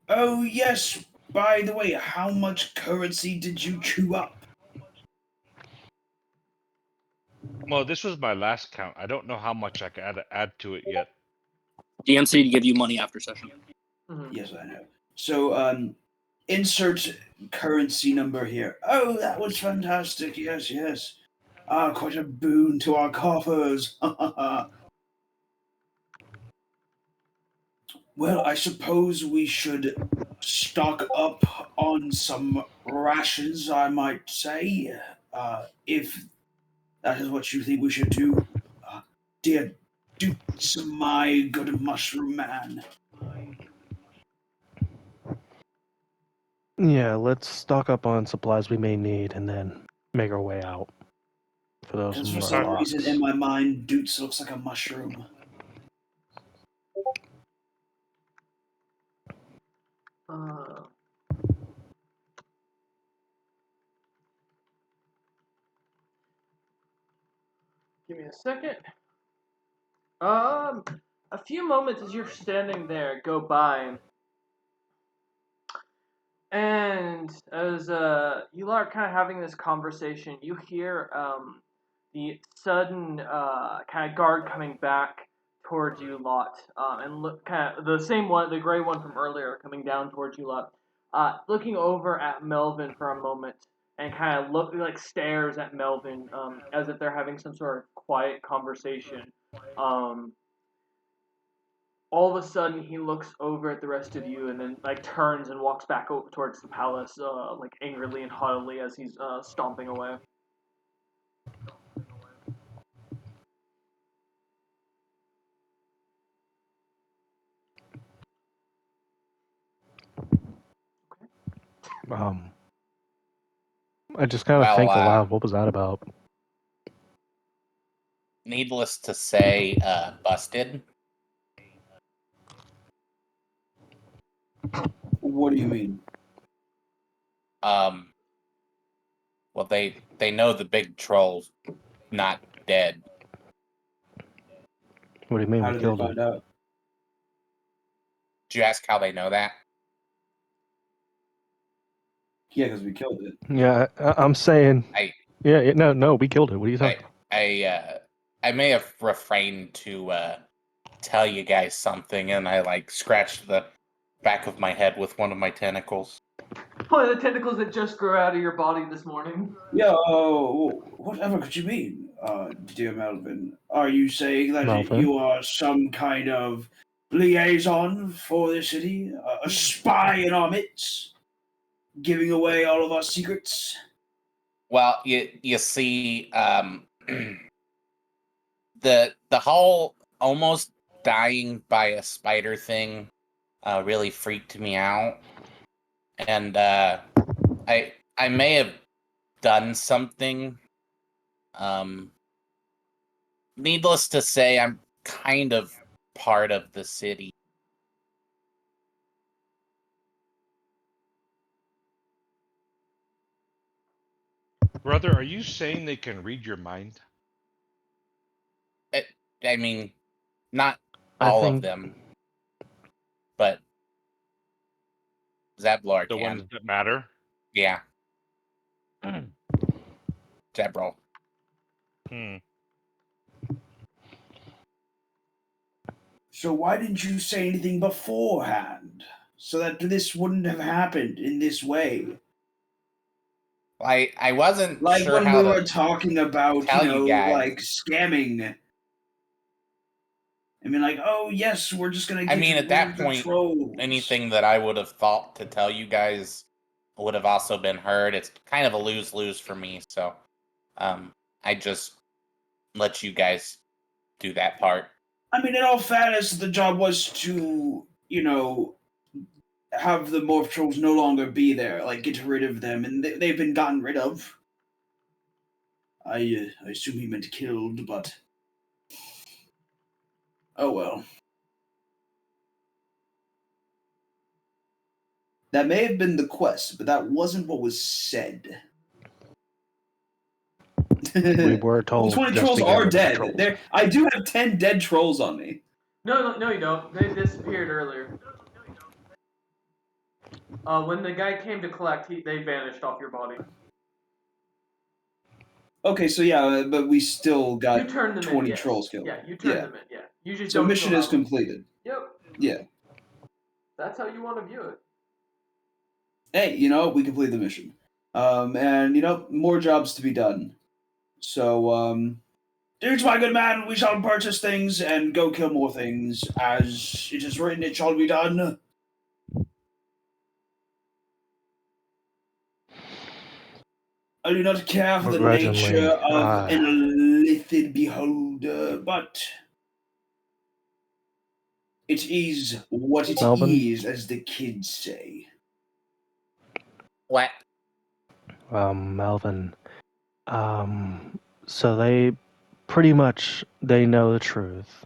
Oh yes, by the way, how much currency did you chew up? Well, this was my last count. I don't know how much I can add to it yet. DM said to give you money after session. Mm-hmm. Yes, I know. So, insert currency number here. Oh, that was fantastic. Yes, yes. Quite a boon to our coffers. Well, I suppose we should stock up on some rations, I might say, if that is what you think we should do. Dear Dukes, my good mushroom man. Yeah, let's stock up on supplies we may need and then make our way out for those Because for more some rocks. reason in my mind, Dukes looks like a mushroom. Give me a second. A few moments as you're standing there go by, and as you are kind of having this conversation, you hear the sudden kind of guard coming back towards you lot, and look kind of the same one, the gray one from earlier, coming down towards you lot, looking over at Melvin for a moment, and kind of stares at Melvin, as if they're having some sort of quiet conversation. All of a sudden, he looks over at the rest of you, and then turns and walks back over towards the palace, angrily and haughtily as he's stomping away. I just kind of think aloud, what was that about? Needless to say, busted. What do you mean? Well, they know the big troll's not dead. What do you mean How we did killed they him? find out? Did you ask how they know that? Yeah, because we killed it. Yeah, I'm saying. No, we killed it. What are you talking? I may have refrained to tell you guys something, and I scratched the back of my head with one of my tentacles. One of the tentacles that just grew out of your body this morning. Yeah, whatever could you mean? dear Melvin, are you saying that Melvin? you are some kind of liaison for the city? A spy in our midst? Giving away all of our secrets? Well, you see, the whole almost dying by a spider thing really freaked me out, and I may have done something. Needless to say, I'm kind of part of the city. Brother, are you saying they can read your mind? I mean, not I all think of them, but Zablar The can. ones that matter? Yeah. Zabral. Hmm. So why didn't you say anything beforehand? So that this wouldn't have happened in this way? I wasn't Like sure when how we were to talking about, tell you guys. like scamming. I mean, like, oh yes, we're just gonna I get mean, at rid that of the point, trolls. anything that I would have thought to tell you guys would have also been heard. It's kind of a lose-lose for me, so I just let you guys do that part. I mean, in all fairness, the job was to, have the morph trolls no longer be there, like get rid of them, and they've been gotten rid of. I assume he meant killed, but oh well. That may have been the quest, but that wasn't what was said. we were Well, told 20 just trolls to get are rid of the dead. trolls. I do have 10 dead trolls on me. No, you don't. They disappeared earlier. When the guy came to collect, they vanished off your body. Okay, so yeah, but we still You got turned them 20 in, yes. trolls killed. Yeah, you turned them in, yeah. You just So don't mission still is have them. completed. Yep. Yeah. That's how you want to view it. Hey, we completed the mission. And more jobs to be done. So, dudes, my good man, we shall purchase things and go kill more things. As it is written, it shall be done. I do not care for the nature Begrudgingly, of an illithid beholder, but it is what it Melvin? is, as the kids say. What? Melvin. So they pretty much they know the truth.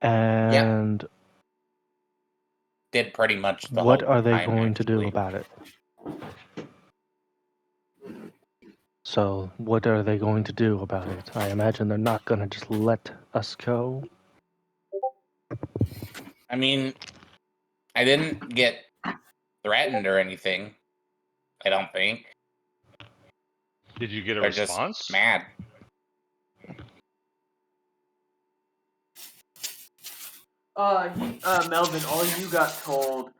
And Did pretty much the what whole are they time, going to do actually. about it? So what are they going to do about it? I imagine they're not going to just let us go. I mean, I didn't get threatened or anything. I don't think. Did you get a They're response? just mad. Melvin, all you got told,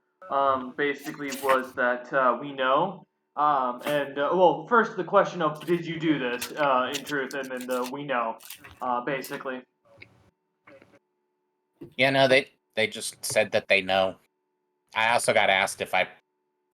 basically was that, we know. Well, first the question of, did you do this, in truth, and then the we know, basically. Yeah, no, they just said that they know. I also got asked if I